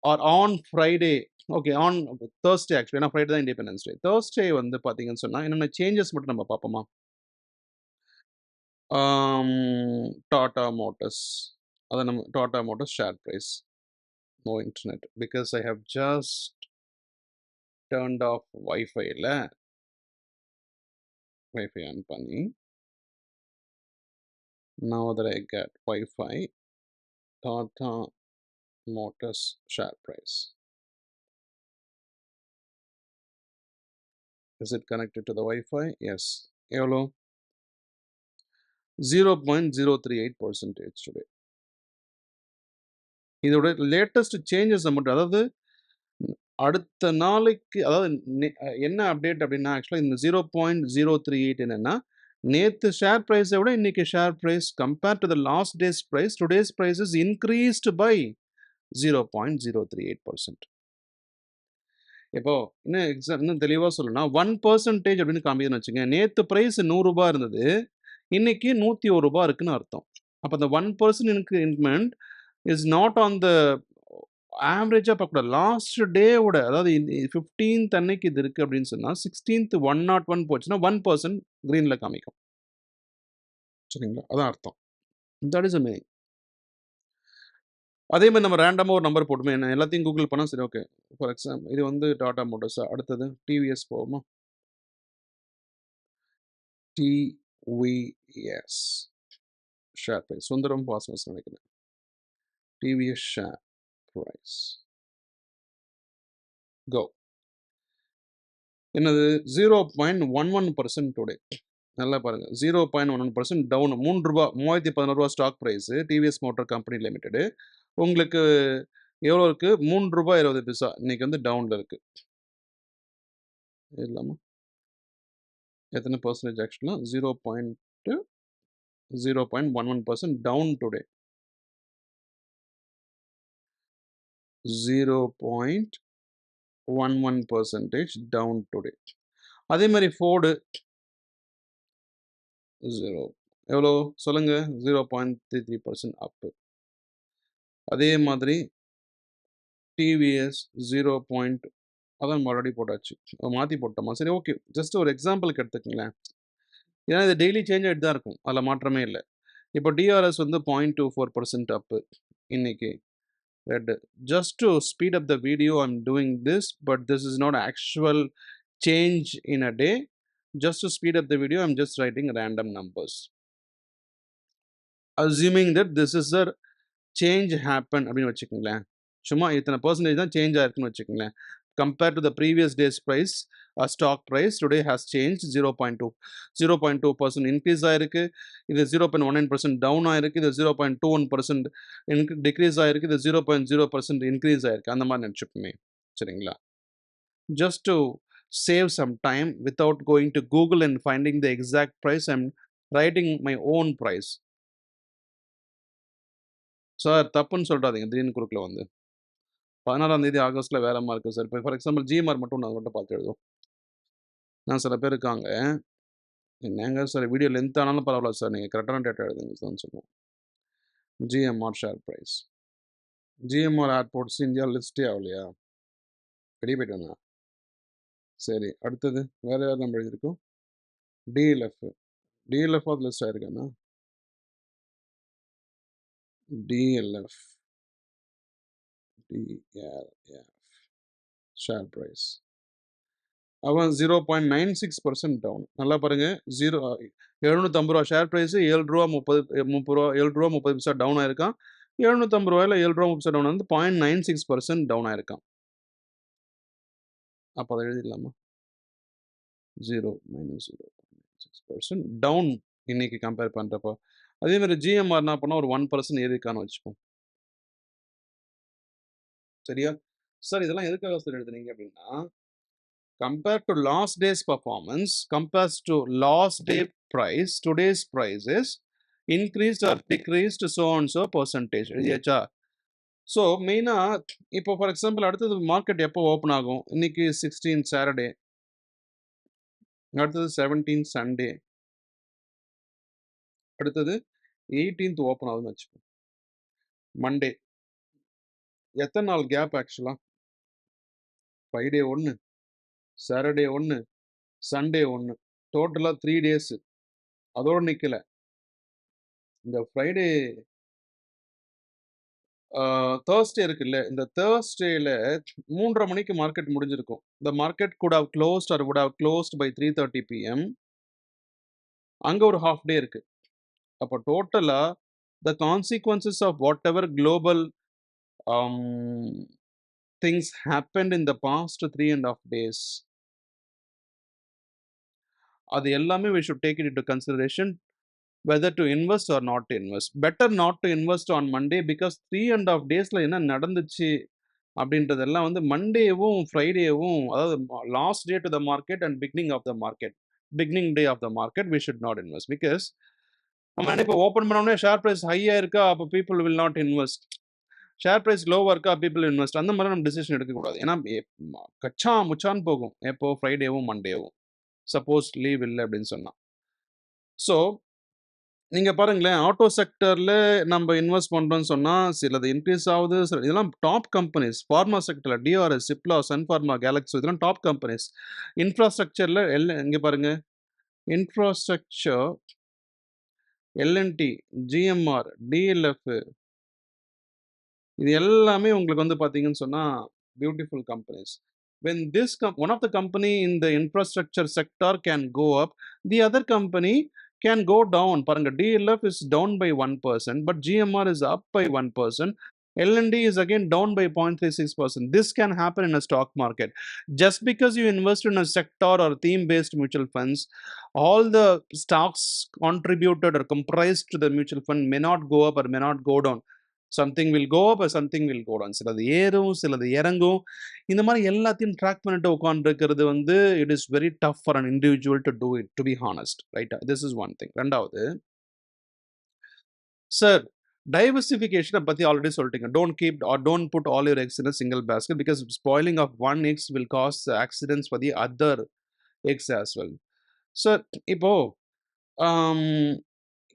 [SPEAKER 1] or on Friday, okay on Thursday actually. ஏன்னா ஃப்ரைடே தான் இண்டிபெண்டன்ஸ் டே. Thursday வந்து பார்த்தீங்கன்னு சொன்னா என்னென்ன சேஞ்சஸ் மட்டும் நம்ம பார்ப்போமா? டாடா மோட்டார்ஸ். அதான் நம்ம Tata motors share price. No internet because I have just turned off வைஃபைல வைஃபை ஆன் பண்ணி now that I get Wi-Fi, Tata Motors share price. Is it connected to the Wi-Fi? Yes. எவ்வளோ? 0.038% today. இதோட latest changes மட்டும், அதாவது அடுத்த நாளைக்கு, அதாவது என்ன அப்டேட் அப்படின்னா ஆக்சுவலாக இந்த 0.038 என்னன்னா, நேற்று ஷேர் ப்ரைஸை விட இன்னைக்கு share price compared to the last days price, today's price is increased by 0.038%. இப்போ இன்னும் தெளிவாக சொல்லணும்னா 1% அப்படின்னு காமிக்குதுன்னு வச்சுங்க. நேற்று ப்ரைஸ் 100 ரூபாய் இருந்தது, இன்னைக்கு 101 ரூபாய் இருக்குன்னு அர்த்தம். அப்போ அந்த 1% increment is not on the ஆவரேஜா பார்க்கக்கூடாது. லாஸ்ட் டேவோட, அதாவது 15th அன்னைக்கு இது இருக்கு அப்படின்னு சொன்னா 16th 101 போச்சுன்னா 1% கிரீன்ல காமிக்கும். சரிங்களா? அதான் அர்த்தம். That is meaning. அதே மாதிரி நம்ம ரேண்டமா ஒரு நம்பர் போட்டுமே, என்ன எல்லாத்தையும் கூகுள் பண்ணா சரி ஓகே. ஃபார் எக்ஸாம்பிள் இது வந்து டாடா மோட்டார்ஸ். அடுத்தது டிவிஎஸ் போவோமா? TVS share price. சுந்தரம் பாஸ்மஸ் நினைக்கிறேன். TVS share price. கோ. என்னது? 0.11% டுடே. நல்லா பாருங்க. 0.11% டவுன். 3 ரூபாய், 3011 ரூபாய் stock price TVS motor company limited. உங்களுக்கு எவ்வளோ இருக்கு? 3 ரூபாய் 20 பைசா. இன்னைக்கு வந்து டவுன்ல இருக்கு. இல்லாம எத்தனை பர்சன்டேஜ் ஆக்சுவலா? 0.11% டவுன் டுடே. 0.11% down today. அதே மாதிரி ஃபோர்டு 0 எவ்வளோ சொல்லுங்க? 0.33% அப். அதே மாதிரி டிவிஎஸ் 0. அதான் நம்ம ஆல்ரெடி போட்டாச்சு. மாற்றி போட்டோமா? சரி ஓகே. ஜஸ்ட் ஒரு எக்ஸாம்பிளுக்கு எடுத்துக்கங்களேன். ஏன்னா இது டெய்லி சேஞ்ச் ஆகிட்டு தான் இருக்கும், அதில் மாற்றமே இல்லை. இப்போ டிஆர்எஸ் வந்து 0.24% அப்பு இன்னைக்கு. Red. Just to speed up the video I'm doing this, but this is not actual change in a day. Just to speed up the video, I'm just writing random numbers. Assuming that this is a change happen அப்படின்னு வச்சுக்கோங்களேன். சும்மா இத்தனை percentage தான் change ஆயிருக்குன்னு வச்சுக்கோங்களேன். Compare to the previous days price, stock price today has change 0.2% increase ஆயிருக்கு. இது 0.19% down ஆயிருக்கு. இது 0.21% டிக்ரீஸ் ஆயிருக்கு. இது 0.0% இன்க்ரீஸ் ஆயிருக்கு. அந்த மாதிரி நினச்சிப்போமே. சரிங்களா? Just to save some time without going to Google and finding the exact price, I'm writing my own price. Sir தப்புன்னு சொல்றாதீங்க திடீர்னு குறுக்கில் வந்து. 16ஆம் தேதி ஆகஸ்ட்ல வேற மாதிரி இருக்கு சார். இப்போ ஃபார் எக்ஸாம்பிள் ஜிஎம்ஆர் மட்டும் நான் மட்டும் பார்த்து எழுதுவோம். நான் சில பேர் இருக்காங்க, என்னங்க சார் வீடியோ லென்த் ஆனாலும் பரவாயில்ல சார், நீங்க கரெக்டான டேட்டா எழுதுங்க சார்ன்னு சொல்லுவோம். GMR share price. GMR airports India லிஸ்டே ஆகலையா? வெளியே போயிட்டானா? சரி, அடுத்தது வேற யார் நம்ம எழுதியிருக்கோம்? டிஎல்எஃப். டிஎல்எஃப் அது லிஸ்ட் ஆயிருக்கானா? டிஎல்எஃப். DLF share price. அவன் 0.96% டவுன். நல்லா பாருங்க, 750 ரூபா ஷேர் ப்ரைஸ், 7 ரூபா 30 பைசா டவுன் ஆயிருக்கான். 750 ரூபாயில 7 ரூபா 30 பைசா டவுன் வந்து 0.96% டவுன் ஆயிருக்கான். அப்போ அதை எழுதிடலாமா? 0 - 0.96% டவுன் இன்னைக்கு கம்பேர் பண்றப்போ. அதே மாதிரி ஜிஎம்ஆர் என்ன பண்ணா ஒரு 1% ஏறிக்கான்னு வச்சுப்போம். சரியா சார்? இதெல்லாம் எதுக்காக சார் எழுதுனீங்க அப்படின்னா, compared to last day's performance, compares to last day price, today's price is increased or decreased so and so percentage. எழுதியாச்சா? ஸோ மெயினாக இப்போ ஃபார் எக்ஸாம்பிள் அடுத்தது மார்க்கெட் எப்போ ஓப்பன் ஆகும்? இன்னைக்கு 16 சாட்டர்டே, அடுத்தது 17 சண்டே, அடுத்தது 18th ஓப்பன் ஆகுதுன்னு வச்சுப்போம். மண்டே. எத்தனை நாள் கேப் ஆக்சுவலாக? ஃப்ரைடே 1, சாட்டர்டே 1, சண்டே 1, டோட்டலாக 3 டேஸு. அதோடு நிற்கலை. இந்த ஃப்ரைடே தேர்ஸ்டே இருக்குல்ல, இந்த தேர்ஸ்டேல 3:30 மணிக்கு மார்க்கெட் முடிஞ்சிருக்கும். The market could have closed or would have closed by 3:30 PM. அங்கே ஒரு ஹாஃப் டே இருக்கு. அப்போ டோட்டலாக the consequences of whatever global things happened in the past 3.5 days, அது எல்லாமே we should take it into consideration whether to invest or not to invest. Better not to invest on Monday because 3.5 daysல என்ன நடந்துச்சு அப்படின்றதெல்லாம் வந்து மண்டேவும் ஃப்ரைடேவும், அதாவது last day to the market and beginning of the market, beginning day of the market we should not invest. Because நம்ம இப்போ open பண்ணோடனே ஷேர் ப்ரைஸ் ஹையாக இருக்கா, அப்போ people will not invest. Share price லோவாக இருக்கா, பீப்புள் இன்வெஸ்ட். அந்த மாதிரி நம்ம டிசிஷன் எடுக்கக்கூடாது. ஏன்னா கச்சா முச்சான்னு போகும் எப்போ ஃப்ரைடேவும் மண்டேவும், சப்போஸ் லீவ் இல்லை அப்படின்னு சொன்னால். ஸோ நீங்கள் பாருங்களேன், ஆட்டோ செக்டரில் நம்ம இன்வெஸ்ட் பண்ணுறோன்னு சொன்னால் சிலது இன்க்ரீஸ் ஆகுது, இதெல்லாம் டாப் கம்பெனிஸ். ஃபார்மா செக்டரில் DRS, Cipla, Sun Pharma, galaxy, இதெல்லாம் டாப் கம்பெனிஸ். இன்ஃப்ராஸ்ட்ரக்சரில் இங்கே பாருங்கள், இன்ஃப்ராஸ்ட்ரக்சர், எல்என்டி, ஜிஎம்ஆர், டிஎல்எஃப், இது எல்லாமே உங்களுக்கு வந்து பார்த்தீங்கன்னு சொன்னால் beautiful companies. When one of the company in the infrastructure sector can go up, the other company can go down. பாருங்க, DLF is down by 1%, but GMR is up by 1%. L&D is again down by 0.36%. This can happen in a stock market. Just because you invest in a sector or theme-based mutual funds, all the stocks contributed or comprised to the mutual fund may not go up or may not go down. Something will go up or something will go down. சிலது ஏறும், சிலது இறங்கும். இந்த மாதிரி எல்லாத்தையும் track பண்ணிட்டு உட்காந்துருக்கிறது வந்து it is very tough for an individual to do it, to be honest, right? This is one thing. ரெண்டாவது, சார் டைவர்சிஃபிகேஷனை பற்றி ஆல்ரெடி சொல்லிட்டீங்க. Don't put all your eggs in a single basket because spoiling of one eggs will cause accidents for the other eggs as well. Sir இப்போ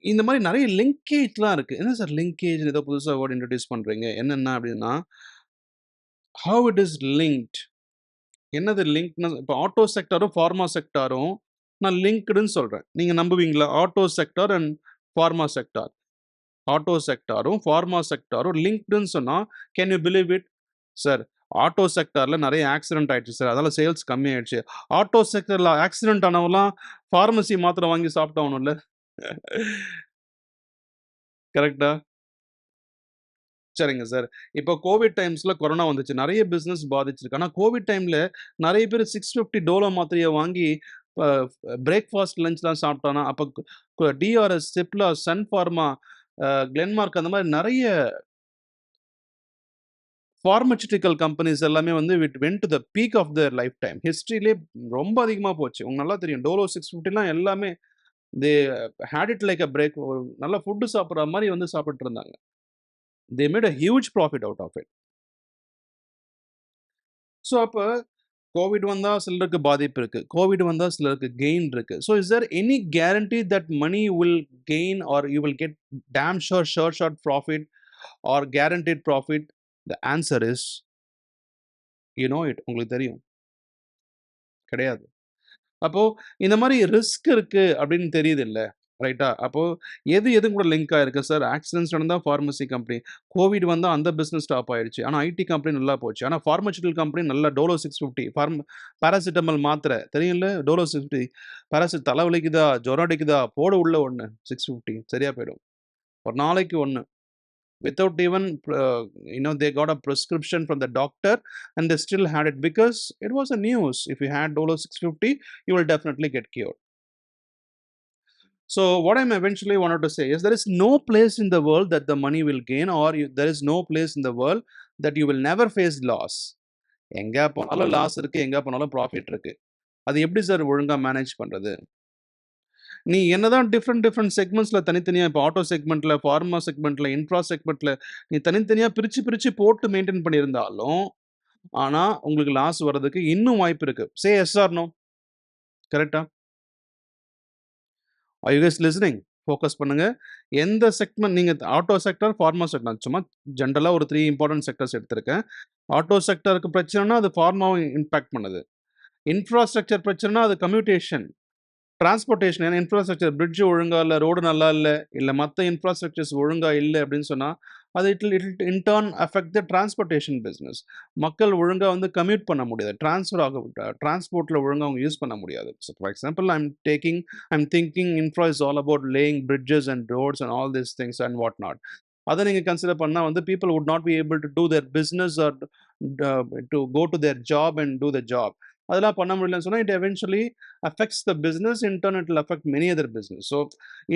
[SPEAKER 1] இந்த மாதிரி நிறைய லிங்கேஜ்லாம் இருக்குது. என்ன சார் லிங்கேஜ், ஏதோ புதுசாக வேர்ட் இன்ட்ரடியூஸ் பண்ணுறீங்க, என்னென்ன அப்படின்னா ஹவ் இட் இஸ் லிங்க்ட். என்னது லிங்க்னா, இப்போ ஆட்டோ செக்டாரும் ஃபார்மா செக்டாரும் நான் லிங்க்டுன்னு சொல்கிறேன். நீங்கள் நம்புவீங்களா? Auto sector and pharma sector, auto செக்டாரும் ஃபார்மா செக்டாரும் லிங்க்டுன்னு சொன்னால் can you believe it? Sir, auto செக்டாரில் நிறைய ஆக்சிடென்ட் ஆகிடுச்சு சார், அதனால் சேல்ஸ் கம்மி ஆகிடுச்சு. ஆட்டோ செக்டரில் ஆக்சிடென்ட் ஆனவெல்லாம் ஃபார்மசி மாத்திரை வாங்கி சாப்பிட்டாகணும்ல, கரெக்டா? சரிங்க சார். இப்போ கோவிட் டைம்ஸில் கொரோனா வந்துச்சு, நிறைய பிஸ்னஸ் பாதிச்சிருக்கு. ஆனால் கோவிட் டைமில் நிறைய பேர் 650 டோலோ மாத்திரையை வாங்கி பிரேக்ஃபாஸ்ட் லஞ்ச்லாம் சாப்பிட்டானா. அப்போ DRS, Cipla, Sun Pharma, Glenmark, அந்த மாதிரி நிறைய ஃபார்மசூட்டிக்கல் கம்பெனிஸ் எல்லாமே வந்து it went to the peak of their lifetime. ஹிஸ்ட்ரியிலே ரொம்ப அதிகமாக போச்சு. உங்களுக்கு நல்லா தெரியும், டோலோ 650லாம் எல்லாமே they had it like a break. நல்ல ஃபுட்டு சாப்பிட்ற மாதிரி வந்து சாப்பிட்டு இருந்தாங்க. They made a huge profit out of it. So அப்போ கோவிட் வந்தா சிலருக்கு பாதிப்பு இருக்கு. கோவிட் வந்தா சிலருக்கு கெயின் இருக்கு. So is there any guarantee that money will gain or you will get damn sure shot profit or guaranteed profit? The answer is you know it. உங்களுக்கு தெரியும். கிடையாது. அப்போ இந்த மாரி ரிஸ்க் இருக்கு அப்படின்னு தெரியுதுல்ல. ரைட்டா? அப்போ எது கூட லிங்க் ஆயிருக்கு சார்? ஆக்சிடென்ட்ஸ் நடந்தா பார்மசி கம்பெனி. கோவிட் வந்தா அந்த பிசினஸ் ஸ்டாப் ஆயிடுச்சு. ஆனா ஐடி கம்பெனி நல்லா போச்சு. ஆனா பார்மசூட்டிகல் கம்பெனி நல்லா டோலோ 650 பாராசிட்டமல் மாத்திரை தெரியும்ல? டோலோ 650 தலை வலிக்குதா? ஜுரம் அடிக்குதா? போடு உள்ள ஒண்ணு 650 சரியா போயிடும். ஒரு நாளைக்கு 1 without even they got a prescription from the doctor and they still had it because it was a news. If you had dolo 650 you will definitely get cured. So what I'm eventually wanted to say is there is no place in the world that the money will gain, or there is no place in the world that you will never face loss. எங்க போனாலும் loss இருக்கு, எங்க போனாலும் profit இருக்கு. அது எப்படி sir ஒழுங்கா manage பண்றது? நீ என்னதான் டிஃப்ரெண்ட் செக்மெண்ட்ஸ்ல தனித்தனியா இப்போ ஆட்டோ செக்மெண்ட்ல, ஃபார்மா செக்மெண்ட்ல, இன்ஃப்ரா செக்மெண்ட்ல நீ தனித்தனியா பிரிச்சு போட்டு மெயின்டெயின் பண்ணியிருந்தாலும், ஆனா உங்களுக்கு லாஸ் வர்றதுக்கு இன்னும் வாய்ப்பு இருக்கு. Say yes or no? கரெக்ட்டா? Are you guys listening? Focus பண்ணுங்க. எந்த செக்மெண்ட் நீங்க ஆட்டோ செக்டார், ஃபார்மா செக்டார் சும்மா ஜென்ரலா ஒரு 3 இம்பார்ட்டன்ட் செக்டர்ஸ் எடுத்திருக்கேன். ஆட்டோ செக்டாருக்கு பிரச்சனைனா அது ஃபார்மாவை இம்பாக்ட் பண்ணுது. இன்ஃப்ராஸ்ட்ரக்சர் பிரச்சனைனா அது கம்யூட்டேஷன். டிரான்ஸ்போர்ட்டேஷன் ஏன்னா இன்ஃப்ராஸ்ட்ரக்சர் பிரிட்ஜ் ஒழுங்கா இல்ல, ரோடு நல்லா இல்ல மத்த இன்ஃப்ராஸ்ட்ரக்சர்ஸ் ஒழுங்கா இல்ல அப்படின்னு சொன்னா, அது it in turn affect the transportation business. மக்கள் ஒழுங்கா வந்து கம்யூட் பண்ண முடியாது. டிரான்ஸ்போர்ட்ல ஒழுங்கா அவங்க யூஸ் பண்ண முடியாது. So for example I'm thinking infra is all about laying bridges and roads and all these things and what not. அதை நீங்க கன்சிடர் பண்ணா வந்து people would not be able to do their business or to go to their job and do the job. அதெல்லாம் பண்ண முடியலன்னு சொன்னா it eventually affects the business. In turn it will affect many other business. So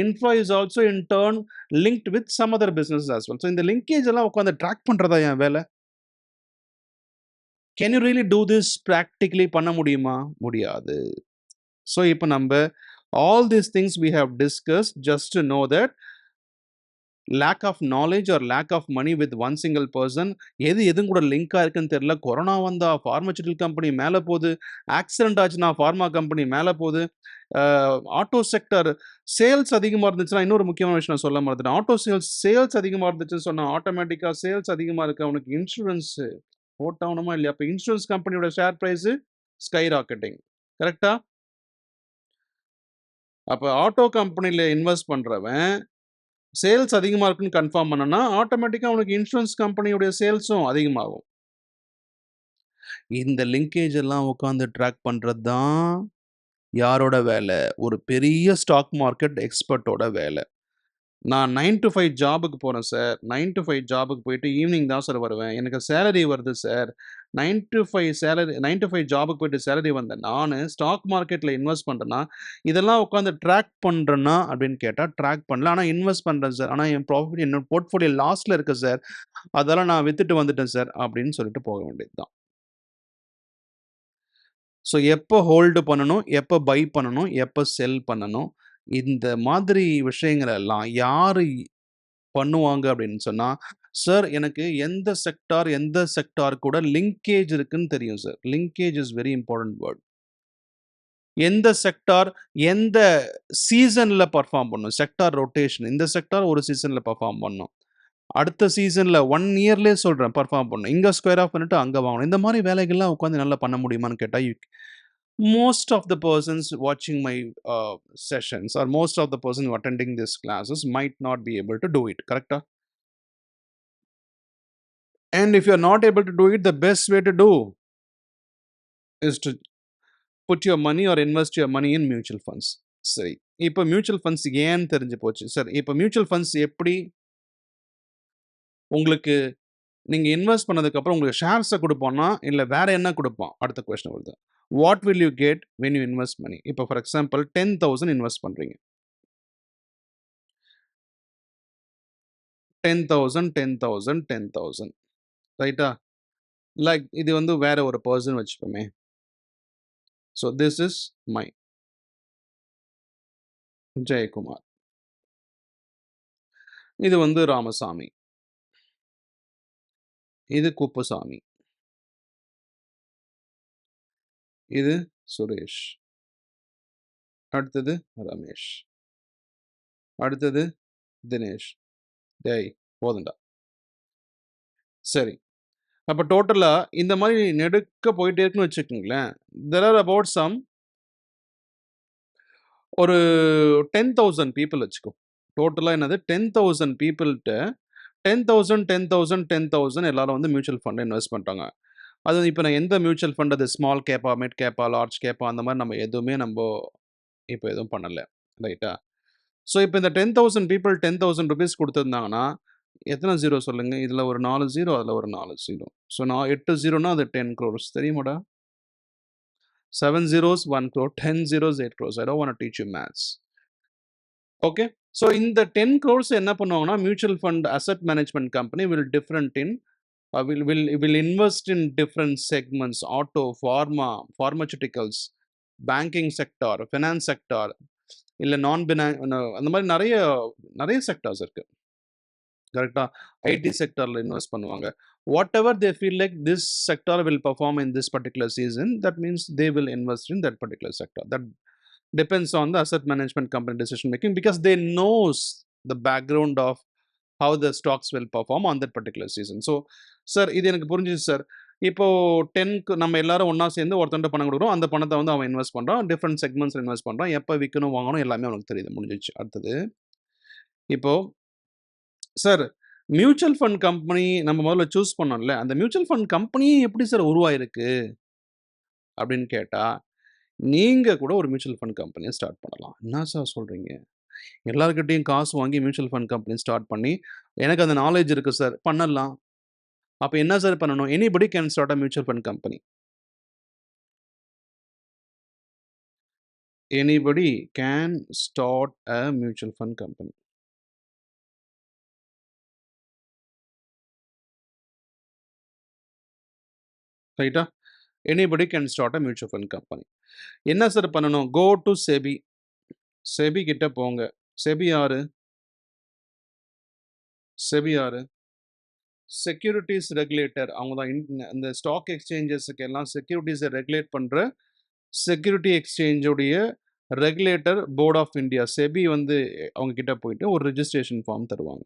[SPEAKER 1] infra is also in turn linked with some other businesses as well. So இந்த linkage எல்லாம் உட்கார்ந்து track பண்றதா என் வேலை? Can you really do this practically பண்ண முடியுமா? முடியாது. So இப்போ நம்ம all these things we have discussed just to know that lack of knowledge or lack of money with one single person எதுவும் கூட லிங்க் ஆயிருக்குன்னு தெரியல. கொரோனா வந்தா பார்மசூட்டிகல் கம்பெனி மேல போகுது, ஆக்சிடென்ட் ஆச்சுன்னா ஃபார்மா கம்பெனி மேல போகுது. ஆட்டோ செக்டர் சேல்ஸ் அதிகமா இருந்துச்சுன்னா இன்னொரு முக்கியமான விஷயம் நான் சொல்ல மறந்துட்டேன். ஆட்டோ சேல்ஸ் அதிகமா இருந்துச்சுன்னு சொன்னா ஆட்டோமேட்டிக்கா சேல்ஸ் அதிகமா இருக்கு அவனுக்கு இன்சூரன்ஸ் போட்டாகணுமா இல்லையா? அப்ப இன்சூரன்ஸ் கம்பெனியோட ஷேர் பிரைஸ் ஸ்கை ராக்கெட்டிங். கரெக்டா? அப்ப ஆட்டோ கம்பெனில இன்வெஸ்ட் பண்றவன் சேல்ஸ் அதிகமா இருக்குன்னு கன்ஃபார்ம் பண்ணனா, ஆட்டோமேட்டிக்கா அவனுக்கு இன்சூரன்ஸ் கம்பெனியுடைய சேல்ஸும் அதிகமாகும். இந்த லிங்கேஜ் எல்லாம் உட்கார்ந்து ட்ராக் பண்றது தான் யாரோட வேலை? ஒரு பெரிய ஸ்டாக் மார்க்கெட் எக்ஸ்பர்ட்டோட வேலை. நான் 9 to 5 ஜாபுக்கு போறேன் சார். 9 to 5 ஜாபுக்கு போயிட்டு ஈவினிங் தான் சார் வருவேன். எனக்கு சேலரி வருது சார். 9 to 5 ஜாபுக்கு போயிட்டு சேலரி வந்த நானு ஸ்டாக் மார்க்கெட்ல இன்வெஸ்ட் பண்றேன்னா, இதெல்லாம் உட்கார்ந்து ட்ராக் பண்றேனா அப்படின்னு கேட்டா, ட்ராக் பண்ணல. ஆனா இன்வெஸ்ட் பண்றேன் சார். ஆனா என் ப்ராஃபிட் என்னோட போர்ட்ஃபோலியோ லாஸ்ல இருக்கு சார். அதெல்லாம் நான் வித்துட்டு வந்துட்டேன் சார் அப்படின்னு சொல்லிட்டு போக வேண்டியது தான். ஸோ எப்போ ஹோல்டு பண்ணணும், எப்போ பை பண்ணணும், எப்போ செல் பண்ணணும். இந்த மாதிரி விஷயங்கள் எல்லாம் யாரு பண்ணுவாங்க அப்படின்னு சொன்னா, சார் எனக்கு எந்த செக்டார் கூட லிங்கேஜ் இருக்குன்னு தெரியும் sir. Linkage is very important word. எந்த செக்டார் எந்த சீசன்ல பெர்ஃபார்ம் பண்ணும். Sector rotation. இந்த செக்டார் ஒரு சீசன்ல பெர்ஃபார்ம் பண்ணும். அடுத்த சீசன்ல 1 இயர்லயே சொல்றேன் பெர்ஃபார்ம் பண்ணும். இங்க ஸ்கொயர் ஆஃப் பண்ணிட்டு அங்க வாங்கணும். இந்த மாரி வேலைகள்லாம் உட்கார்ந்து நல்லா பண்ண முடியுமான்னு கேட்டா, most of the persons watching my sessions or most of the persons attending these classes might not be able to do it. Correct? And if you're not able to do it, the best way to do is to put your money or invest your money in mutual funds. சரி. இப்போ mutual funds ஏன்னு தெரிஞ்சு போச்சு. சரி. இப்போ mutual funds எப்படி உங்களுக்கு நீங்க இன்வெஸ்ட் பண்ணதுக்கு அப்புறம் உங்களுக்கு ஷேர்ஸ குடுப்பானா? இல்ல வேற என்ன குடுப்பான்? அடுத்த கொஸ்டின் வருது. What will you get when you invest money? இப்போ ஃபார் எக்ஸாம்பிள் 10,000 இன்வெஸ்ட் பண்றீங்க. 10,000, 10,000, 10,000 ரைட்டா? லைக் இது வந்து வேற ஒரு பெர்சன் வச்சுப்போமே. So this is my Jayakumar. இது வந்து ராமசாமி. இது குப்புசாமி. இது சுரேஷ். அடுத்தது ரமேஷ். அடுத்தது தினேஷ். டேய் போதும்டா. சரி. அப்ப டோட்டலா இந்த மாரி நெடுக்க போயிட்டே இருக்குன்னு வச்சுக்கங்களேன். தேர் ஆர் அபௌட் சம் ஒரு 10,000 பீப்பிள் வச்சுக்கோ. டோட்டலா என்னது 10,000 பீப்பிள்ட்ட 10,000, 10,000, 10,000 எல்லாரும் வந்து மியூச்சுவல் ஃபண்ட்ல இன்வெஸ்ட் பண்றாங்க. அது இப்ப நான் எந்த மியூச்சுவல் ஃபண்ட் அது ஸ்மால் கேப்பா, மிட் கேப்பா, லார்ஜ் கேப்பா அந்த மாரி நம்ம எதுவுமே இப்ப எதுவும் பண்ணல. ரைட்டா? ஸோ இப்ப இந்த 10,000 பீப்பிள் ₹10,000 குடுத்திருந்தாங்கன்னா, எத்தன 0 சொல்லுங்க? இதுல ஒரு 4 0 அதுல ஒரு 4 0. ஸோ நான் 8 0ன்னா அது 10 crores தெரியுமாடா? 7 zeros 1 crore, 10 zeros 8 crores. I don't want to teach you maths. Okay? So இந்த 10 crores என்ன பண்ணுவாங்கன்னா, mutual fund asset management company will invest in different segments: auto, pharma, pharmaceuticals, banking sector, finance sector, இல்ல அந்த மாரி நெறைய sectors இருக்கு. கரெக்ட்டா? ID செக்டார்ல invest பண்ணுவாங்க. Whatever they feel like this sector will perform in this particular season, that means they will invest in that particular sector. That depends on the asset management company decision making, because they knows the background of how the stocks will perform on that particular season. So, sir இது எனக்கு புரிஞ்சுச்சு sir. இப்போ 10க்கு நம்ம எல்லாரும் ஒண்ணா சேர்ந்து ஒருத்தன்ட்ட பணம் குடுக்குறோம். அந்த பணத்த வந்து அவன் இன்வெஸ்ட் பண்றான். டிஃபரண்ட் செக்மெண்ட்ஸ்ல இன்வெஸ்ட் பண்றான். எப்ப விக்கணும், வாங்கணும் எல்லாமே அவனுக்கு தெரியுது. முடிஞ்சிருச்சு. அடுத்தது, இப்போ சார் மியூச்சுவல் ஃபண்ட் கம்பெனி நம்ம முதல்ல சூஸ் பண்ணோம்ல, அந்த மியூச்சுவல் ஃபண்ட் கம்பெனியே எப்படி சார் உருவாயிருக்கு? அப்படின்னு கேட்டா, நீங்க கூட ஒரு மியூச்சுவல் ஃபண்ட் கம்பெனிய ஸ்டார்ட் பண்ணலாம். என்ன சார் சொல்றீங்க? எல்லார்கிட்டயும் காசு வாங்கி மியூச்சுவல் ஃபண்ட் கம்பெனி ஸ்டார்ட் பண்ணி, எனக்கு அந்த நாலேட்ஜ் இருக்கு சார். பண்ணலாம். அப்ப என்ன சார் பண்ணணும்? Anybody can start a mutual fund company. Anybody can start a mutual fund company. ரைட்டா? Anybody can start a mutual fund company. என்ன சார் பண்ணணும்? கோ டூ செபி. செபி கிட்ட போங்க. செபி யாரு? செபி யாரு? Securities regulator. அவங்க தான் இந்த ஸ்டாக் எக்ஸ்சேஞ்சஸ்க்கு எல்லாம் செக்யூரிட்டீஸ ரெகுலேட் பண்ற செக்யூரிட்டி எக்ஸ்சேஞ்ச் உடைய regulator board of India. SEBI வந்து அவங்க கிட்ட போயிட்டு ஒரு ரிஜிஸ்ட்ரேஷன் ஃபார்ம் தருவாங்க.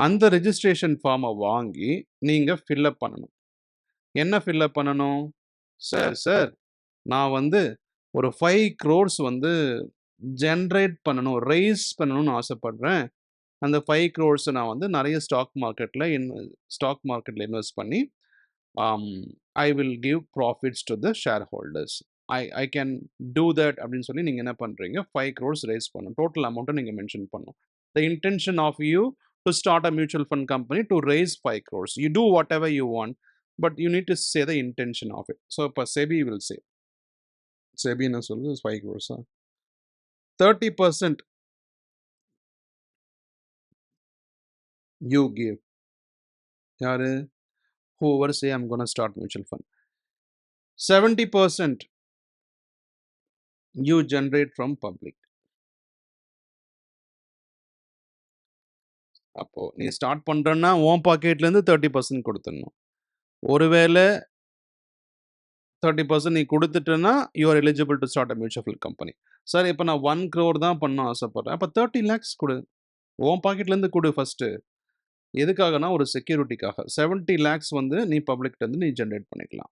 [SPEAKER 1] அந்த ரிஜிஸ்ட்ரேஷன் ஃபார்ம வாங்கி நீங்க ஃபில் அப் பண்ணணும். என்ன ஃபில் அப் பண்ணணும்? சார் நான் வந்து ஒரு 5 crores வந்து ஜெனரேட் பண்ணணும், ரெய்ஸ் பண்ணணும்னு ஆசைப்படுறேன். அந்த 5 crores நான் வந்து நெறைய ஸ்டாக் மார்க்கெட்ல இன்வெஸ்ட் பண்ணி, um I will give profits to the share holders. I can do that அப்படின்னு சொல்லி நீங்க என்ன பண்றீங்க? 5 crores ரெய்ஸ் பண்ணணும். டோட்டல் அமௌண்ட்ட நீங்க மென்ஷன் பண்ணணும். The intention of you to start a mutual fund company to raise 5 crores. You do whatever you want, but you need to say the intention of it. So இப்ப SEBI will say. SEBI என்ன சொல்லுது? 5 crores 30% you give. யாரு? Whoever say I'm gonna start mutual fund. 70% you generate from public. அப்போ நீ start பண்றன்னா உன் பாக்கெட்ல இருந்து 30% கொடுத்துடணும். ஒருவேளை 30% நீ கொடுத்துட்டேன்னா you are eligible to start a mutual fund company. Sir இப்போ நான் 1 crore தான் பண்ண ஆசைப்படுறேன். அப்போ 30 lakhs கொடு. உன் பாக்கெட்ல இருந்து கொடு ஃபர்ஸ்ட். எதுக்காகனா ஒரு செக்யூரிட்டிக்காக. 70 lakhs வந்து நீ பப்ளிக்ட்ட இருந்து நீ ஜெனரேட் பண்ணிக்கலாம்.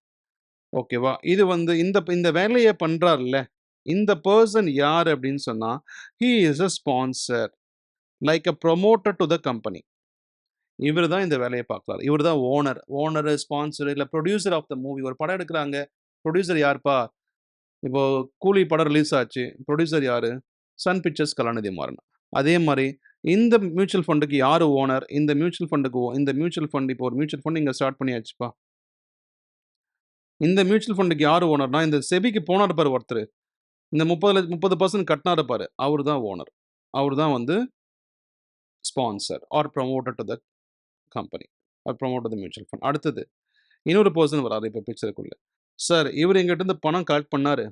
[SPEAKER 1] ஓகேவா? இது வந்து இந்த வேலைய பண்றார்ல, இந்த பெர்சன் யார் அப்படின்னு சொன்னா, he is a sponsor, like a promoter to the company. இவரு தான் இந்த வேலைய பார்க்குறாரு. இவரு தான் ஓனர், ஸ்பான்சர் இல்ல ப்ரொடியூசர் ஆஃப் த மூவி. ஒரு படம் எடுக்குறாங்க. ப்ரொடியூசர் யாருப்பா? இப்போ கூலி படம் ரிலீஸ் ஆச்சு. ப்ரொடியூசர் யாரு? Sun Pictures Kalanithi Maran. அதே மாரி இந்த மியூச்சுவல் ஃபண்டுக்கு யாரு ஓனர்? இந்த மியூச்சுவல் ஃபண்ட் இப்போ ஒரு மியூச்சுவல் ஃபண்ட் இங்க ஸ்டார்ட் பண்ணியாச்சுப்பா. இந்த மியூச்சுவல் ஃபண்டுக்கு யாரு ஓனர்னா, இந்த செபிக்கு போனாரு பாரு ஒருத்தரு. இந்த 30% கட்டினாரு பாரு. அவரு தான் ஓனர். அவரு தான் வந்து sponsor or promoter to the company or promoter the mutual fund. அடுத்தது இன்னொரு பெர்சன் வராரு இப்ப பிக்சருக்குள்ள. சார் இவரு என்கிட்ட இருந்து பணம் கலெக்ட் பண்ணாரு.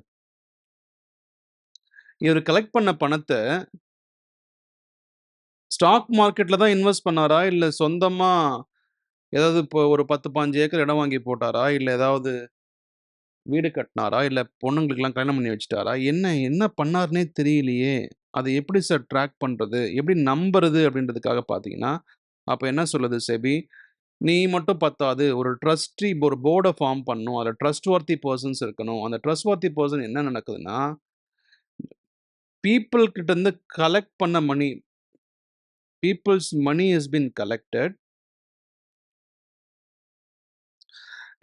[SPEAKER 1] இவரு கலெக்ட் பண்ண பணத்த ஸ்டாக் மார்க்கெட்ல தான் இன்வெஸ்ட் பண்ணாரா? இல்ல சொந்தமா ஏதாவது இப்போ ஒரு 10, 15 ஏக்கர் இடம் வாங்கி போட்டாரா? இல்ல ஏதாவது வீடு கட்டினாரா? இல்ல பொண்ணுங்களுக்கெல்லாம் கல்யாணம் பண்ணி வச்சுட்டாரா? என்ன பண்ணாருன்னே தெரியலையே! அத எப்படி சார் ட்ராக் பண்றது? எப்படி நம்புறது? அப்படின்றதுக்காக பார்த்தீங்கன்னா, அப்ப என்ன சொல்லுது செபி? நீ மட்டும் பத்தாது. ஒரு போர்ட ஃபார்ம் பண்ணணும். அதுல ட்ரஸ்ட்வொர்த்தி பெர்சன்ஸ் இருக்கணும். அந்த ட்ரஸ்ட்வொர்த்தி பெர்சன் என்ன நடக்குதுன்னா, பீப்பிள் கிட்ட இருந்து கலெக்ட் பண்ண money peoples money has been collected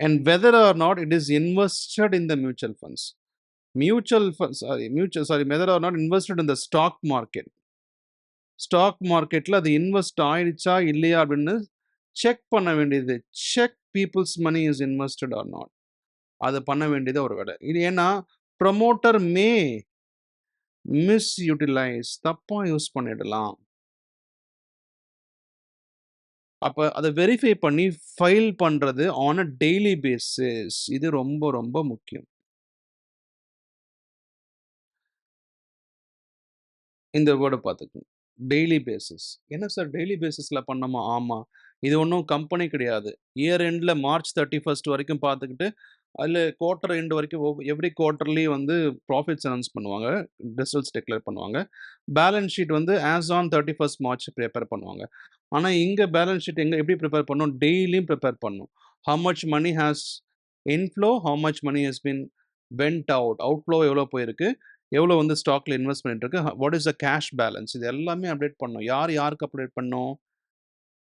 [SPEAKER 1] and whether or not it is invested in the mutual funds. Whether or not invested in the stock market. Stock மார்க்கெட்ல அது இன்வெஸ்ட் ஆயிடுச்சா இல்லையா அப்படின்னு செக் பண்ண வேண்டியது. Check people's money is invested or not. அது பண்ண வேண்டியது ஒரு வேலை. இது ஏன்னா ப்ரமோட்டர் மிஸ்யூட்டிலைஸ் தப்பா யூஸ் பண்ணிடலாம். அப்ப அத வெரிஃபை பண்ணி ஃபைல் பண்றது ஆன் அ டெய்லி பேசிஸ். இது ரொம்ப ரொம்ப முக்கியம். இந்த வேர்ட பார்த்துக்கங்க. Daily basis. என்ன சார் டெய்லி பேசிஸ்ல பண்ணணுமா? ஆமா. இது ஒண்ணும் கம்பெனி கிடையாது. இயர் எண்ட்ல மார்ச் 31 வரைக்கும் பார்த்துக்கிட்டு, அதுல குவார்ட்டர் எண்ட் வரைக்கும் எவ்ரி குவார்ட்டர்லி வந்து ப்ராஃபிட்ஸ் அனௌன்ஸ் பண்ணுவாங்க. ரிசல்ட்ஸ் டிக்ளேர் பண்ணுவாங்க. பேலன்ஸ் ஷீட் வந்து ஆஸ் ஆன் 31 மார்ச் ப்ரிப்பேர் பண்ணுவாங்க. ஆனா, இங்க பேலன்ஸ் ஷீட் எப்படி ப்ரிப்பேர் பண்ணணும்? டெய்லியும் ப்ரிப்பேர் பண்ணணும். How much money has inflow, how much money has been went out. Outflow எவ்வளோ போயிருக்கு? எவ்வளோ வந்து ஸ்டாக்ல இன்வெஸ்ட் பண்ணிட்டு இருக்கு? What is the cash balance? இது எல்லாமே அப்டேட் பண்ணணும். யாருக்கு அப்டேட் பண்ணணும்?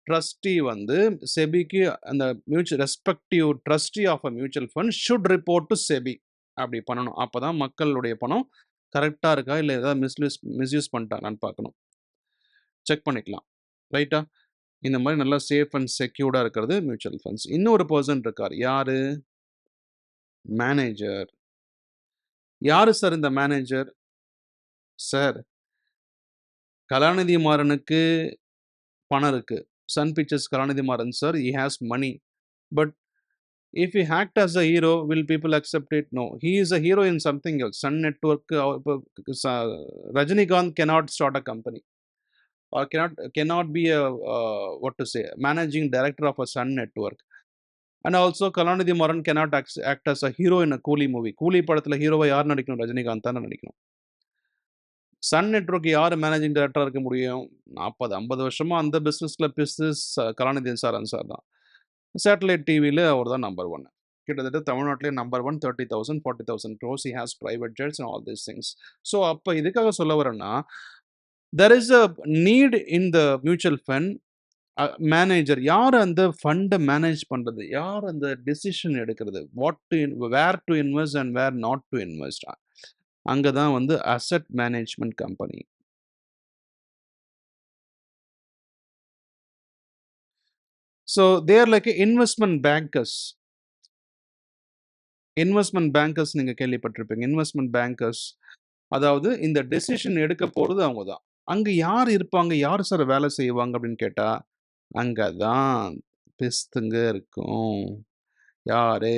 [SPEAKER 1] ட்ரஸ்டி வந்து செபிக்கு அந்த respective trustee of a mutual fund should report to SEBI. அப்படி பண்ணணும். அப்பதான் மக்களுடைய பணம் கரெக்ட்டா இருக்கா? இல்ல ஏதாவது மிஸ்யூஸ் பண்ணிட்டாங்களான்னு பார்க்கணும். செக் பண்ணிக்கலாம். ரைட்டா? இந்த மாரி நல்லா சேஃப் அண்ட் செக்யூர்டா இருக்கிறது மியூச்சுவல் ஃபண்ட்ஸ். இன்னொரு பெர்சன் இருக்காரு. யாரு? மேனேஜர். யாரு சார் இந்த மேனேஜர்? சார், கலாநிதி மாறனுக்கு பணம் இருக்கு. Sun Pictures Kalanithi Maran sir, he has money. But if he act as a hero, will people accept it? No. He is a hero in something else. Sun Network, Rajinikanth cannot start a company or cannot be a what to say managing director of a Sun Network. And also Kalanidhi Maran cannot act as a hero in a Coolie movie. Coolie படத்துல ஹீரோவை யார் நடிக்கணும்? ரஜினிகாந்த் தான் நடிக்கணும். Sun network யார் managing டைரக்டரா இருக்க முடியும்? 40, 50 வருஷமா அந்த பிசினஸ் கலாநிதி சாரன் சார் தான். சேட்டலைட் டிவியில அவர் தான் நம்பர் 1. கிட்டத்தட்ட தமிழ்நாட்டிலே number 1 30,000 40,000 crores. He has private jets and all these things. So அப்ப இதுக்காக சொல்ல வரேன்னா, there is a need in the mutual fund manager. யார் அந்த ஃபண்ட மேனேஜ் பண்றது? யார் அந்த டிசிஷன் எடுக்கிறது? Where to invest and where not to invest. அங்க தான் வந்து asset management company. So they are like investment bankers. Investment bankers நீங்க கேள்விப்பட்டிருப்பீங்க. இன்வெஸ்ட்மென்ட் பேங்கர்ஸ் அதாவது இந்த டெசிஷன் எடுக்க போறது அவங்க தான். அங்க யார் இருப்பாங்க? யார் சார் வேலை செய்வாங்க அப்படின்னு கேட்டா, அங்க தான் பிஸ்துங்க இருக்கும். யாரு?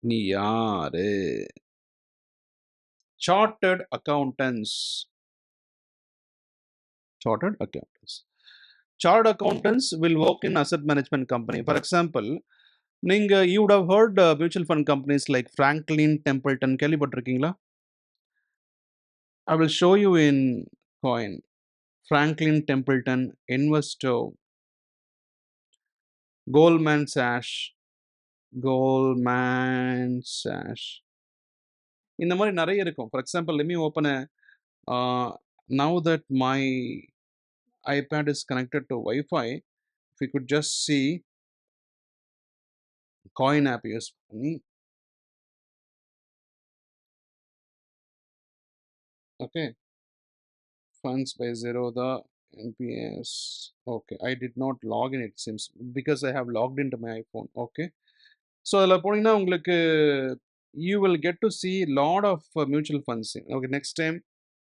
[SPEAKER 1] நீ யாரு? Chartered accountants. Chartered accountants. Chartered accountants will work in asset management company. For example, you would have heard mutual fund companies like Franklin Templeton. கேள்விப்பட்டிருக்கீங்களா? I will show you in coin. Franklin Templeton, Investo, Goldman Sachs. இந்த மாதிரி நிறைய இருக்கும். For example, let me open now that my iPad is connected to Wi-Fi, if you could just see coin app use பண்ணி. Okay. Funds by Zerodha, NPS. Okay, I did not log in, it seems, because I have logged into my iPhone. Okay. So அதில் போனீங்கன்னா உங்களுக்கு you will get to see lot of mutual funds. Okay, next time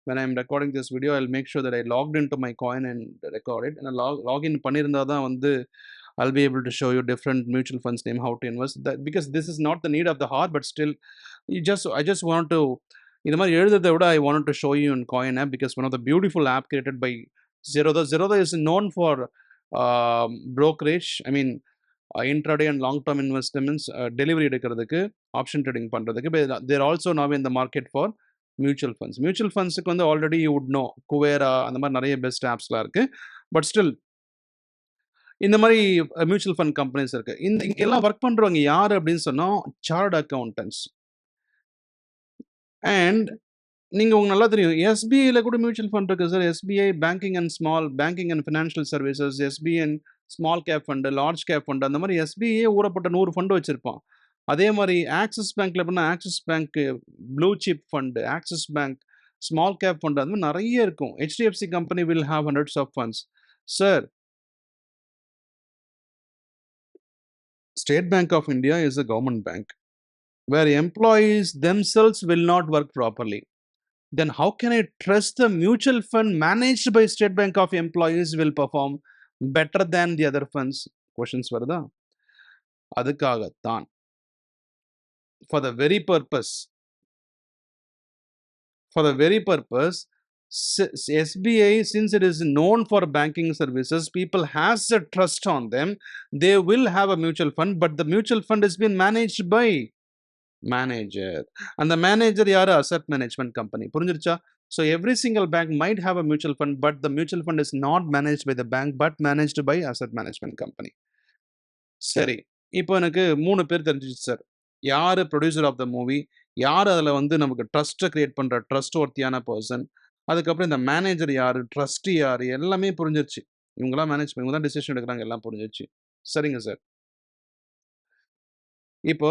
[SPEAKER 1] when I'm recording this video, I'll make sure that I logged into my coin and record it. And login பண்ணியிருந்தா தான் வந்து I'll be able to show you different mutual funds name, how to invest. Because this is not the need of the hour, but still, I just want to, இந்த மாதிரி எழுதுறதை விட I wanted to show you in Coin app because one of the beautiful app created by Zerodha. Zerodha is known for brokerage. I mean, intraday and long term investments, delivery எடுக்கிறதுக்கு, option trading பண்ணுறதுக்கு. There also now in the market for mutual funds. Mutual ஃபண்ட்ஸுக்கு வந்து already you would know Kuvera அந்த மாதிரி நிறைய best ஆப்ஸ்லாம் இருக்குது. But still இந்த மாதிரி மியூச்சுவல் ஃபண்ட் கம்பெனிஸ் இருக்குது. இங்கெல்லாம் ஒர்க் பண்ணுறவங்க யார் அப்படின்னு சொன்னால் சார்ட் அக்கௌண்டன்ட்ஸ். அண்ட் உங்களுக்கு நல்லா தெரியும், எஸ்பிஐல கூட மியூச்சுவல் ஃபண்ட் இருக்குது sir. SBI banking and small banking and financial services, SBI small cap fund, large cap fund, அந்த மாதிரி எஸ்பிஐ ஊறப்பட்ட 100 ஃபண்டு வச்சுருப்பான். அதே மாதிரி ஆக்சிஸ் பேங்க்கில் எப்படின்னா Axis Bank blue chip fund, Axis Bank small cap fund, அந்த மாதிரி நிறைய இருக்கும். HDFC company will have hundreds of funds. Sir, State Bank of India is a government bank where employees themselves will not work properly. Then how can I trust the mutual fund managed by State Bank of employees will perform better than the other funds? Questions வருதா? அதுக்காகத்தான், for the very purpose, SBI, since it is known for banking services, people has a trust on them. They will have a mutual fund, but the mutual fund has been managed by manager. And the manager யாரு? Asset management company. புரிஞ்சிருச்சா? So every single bank might have a mutual fund, but the mutual fund is not managed by the bank, but managed by asset management company. சரி, இப்போ எனக்கு 3 பேர் தெரிஞ்சிச்சு sir. யாரு producer of the movie, யார் அதில் வந்து நமக்கு ட்ரஸ்ட்டை கிரியேட் பண்ணுற ட்ரஸ்ட் ஒர்த்தியான பர்சன், அதுக்கப்புறம் இந்த மேனேஜர் யார், ட்ரஸ்டி யார், எல்லாமே புரிஞ்சிருச்சு. இவங்களாம் மேனேஜ் பண்ணி, இவங்க தான் டிசிஷன் எடுக்கிறாங்க, எல்லாம் புரிஞ்சிருச்சு. சரிங்க சார். இப்போ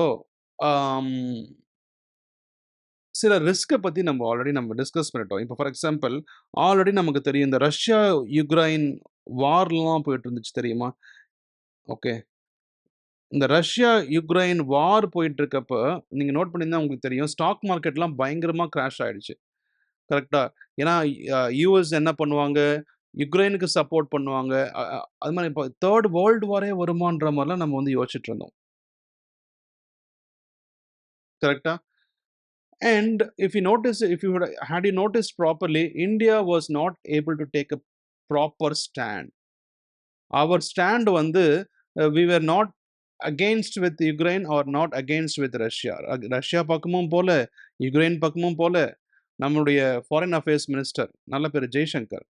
[SPEAKER 1] சில ரிஸ்க்கை பற்றி நம்ம டிஸ்கஸ் பண்ணிட்டோம். இப்போ ஃபார் எக்ஸாம்பிள், ஆல்ரெடி நமக்கு தெரியும், இந்த ரஷ்யா யுக்ரைன் வார்லாம் போயிட்டு இருந்துச்சு தெரியுமா? ஓகே, இந்த ரஷ்யா யுக்ரைன் வார் போயிட்டு இருக்கப்ப நீங்கள் நோட் பண்ணியிருந்தா உங்களுக்கு தெரியும், ஸ்டாக் மார்க்கெட்லாம் பயங்கரமாக கிராஷ் ஆயிடுச்சு. கரெக்டா? ஏன்னா யூஎஸ் என்ன பண்ணுவாங்க, யுக்ரைனுக்கு சப்போர்ட் பண்ணுவாங்க. அது மாதிரி இப்போ தேர்ட் வேர்ல்டு வாரே வருமான்ற மாதிரிலாம் நம்ம வந்து யோசிச்சுட்டு இருந்தோம். கரெக்டா? And if you had you noticed properly, India was not able to take a proper stand. Our stand வந்து we were not against with Ukraine or not against with Russia. Russia பக்கமும் போல, யுக்ரைன் பக்கமும் போல. நம்மளுடைய foreign affairs minister நல்ல பேர் ஜெய்சங்கர்,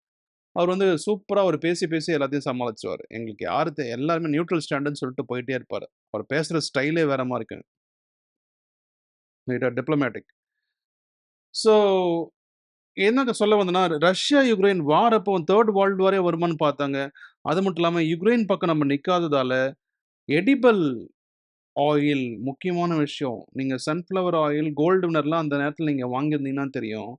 [SPEAKER 1] அவர் வந்து சூப்பராக அவர் பேசி பேசி எல்லாத்தையும் சமாளிச்சுவார். எங்களுக்கு யாரு எல்லாருமே நியூட்ரல் ஸ்டாண்டுன்னு சொல்லிட்டு போயிட்டே இருப்பார். அவர் பேசுகிற ஸ்டைலே வேற மாதிரி இருக்கு, டிப்ளமேட்டிக். ஸோ என்னங்க சொல்ல வந்தேன்னா, ரஷ்யா யுக்ரைன் வார் அப்போ தேர்ட் வேர்ல்டு வாரே வருமானு பார்த்தாங்க. அது மட்டும் இல்லாமல் யுக்ரைன் பக்கம் நம்ம நிற்காததால எடிபிள் ஆயில் முக்கியமான விஷயம். நீங்கள் சன்ஃப்ளவர் ஆயில், கோல்டு வினர்லாம் அந்த நேரத்தில் நீங்கள் வாங்கியிருந்தீங்கன்னா தெரியும்,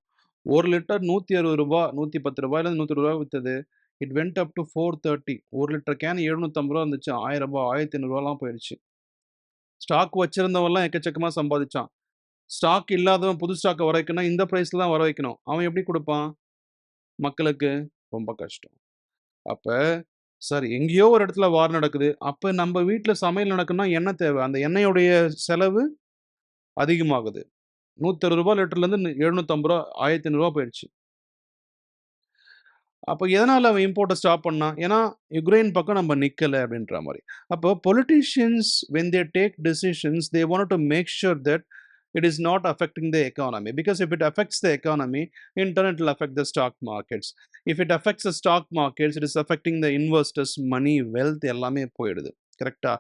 [SPEAKER 1] 1 லிட்டர் ரூ. 160, ரூ. 110, ரூ. 100 வித்தது. It went up to 430. 1 litre can ரூ. 750 இருந்துச்சு. ரூ. 1000, ரூ. 1500 போயிடுச்சு. ஸ்டாக் வச்சிருந்தவன்லாம் எக்கச்சக்கமாக சம்பாதிச்சான். ஸ்டாக் இல்லாதவன் புது ஸ்டாக்கை வர வைக்கணும், இந்த ப்ரைஸில் தான் வர வைக்கணும். அவன் எப்படி கொடுப்பான் மக்களுக்கு? ரொம்ப கஷ்டம். அப்போ சார், எங்கேயோ ஒரு இடத்துல வார் நடக்குது, அப்போ நம்ம வீட்டில் சமையல் நடக்குன்னா எண்ணெய் தேவை. அந்த எண்ணெயோடைய செலவு அதிகமாகுது. ரூ. 160 லிட்டர்லேருந்து ரூ. 750, ரூ. 1500 போயிடுச்சு. அப்போ எதனால் அவன் இம்போர்ட்டை ஸ்டாப் பண்ணான்? ஏன்னா யுக்ரைன் பக்கம் நம்ம நிற்கலை அப்படின்ற மாதிரி. அப்போ politicians when they take decisions, they wanted to make sure that it is not affecting the economy, because if it affects the economy, in turn it will affect the stock markets. If it affects the stock markets, it is affecting the investors money, wealth, எல்லாமே போயிடுது. கரெக்டா?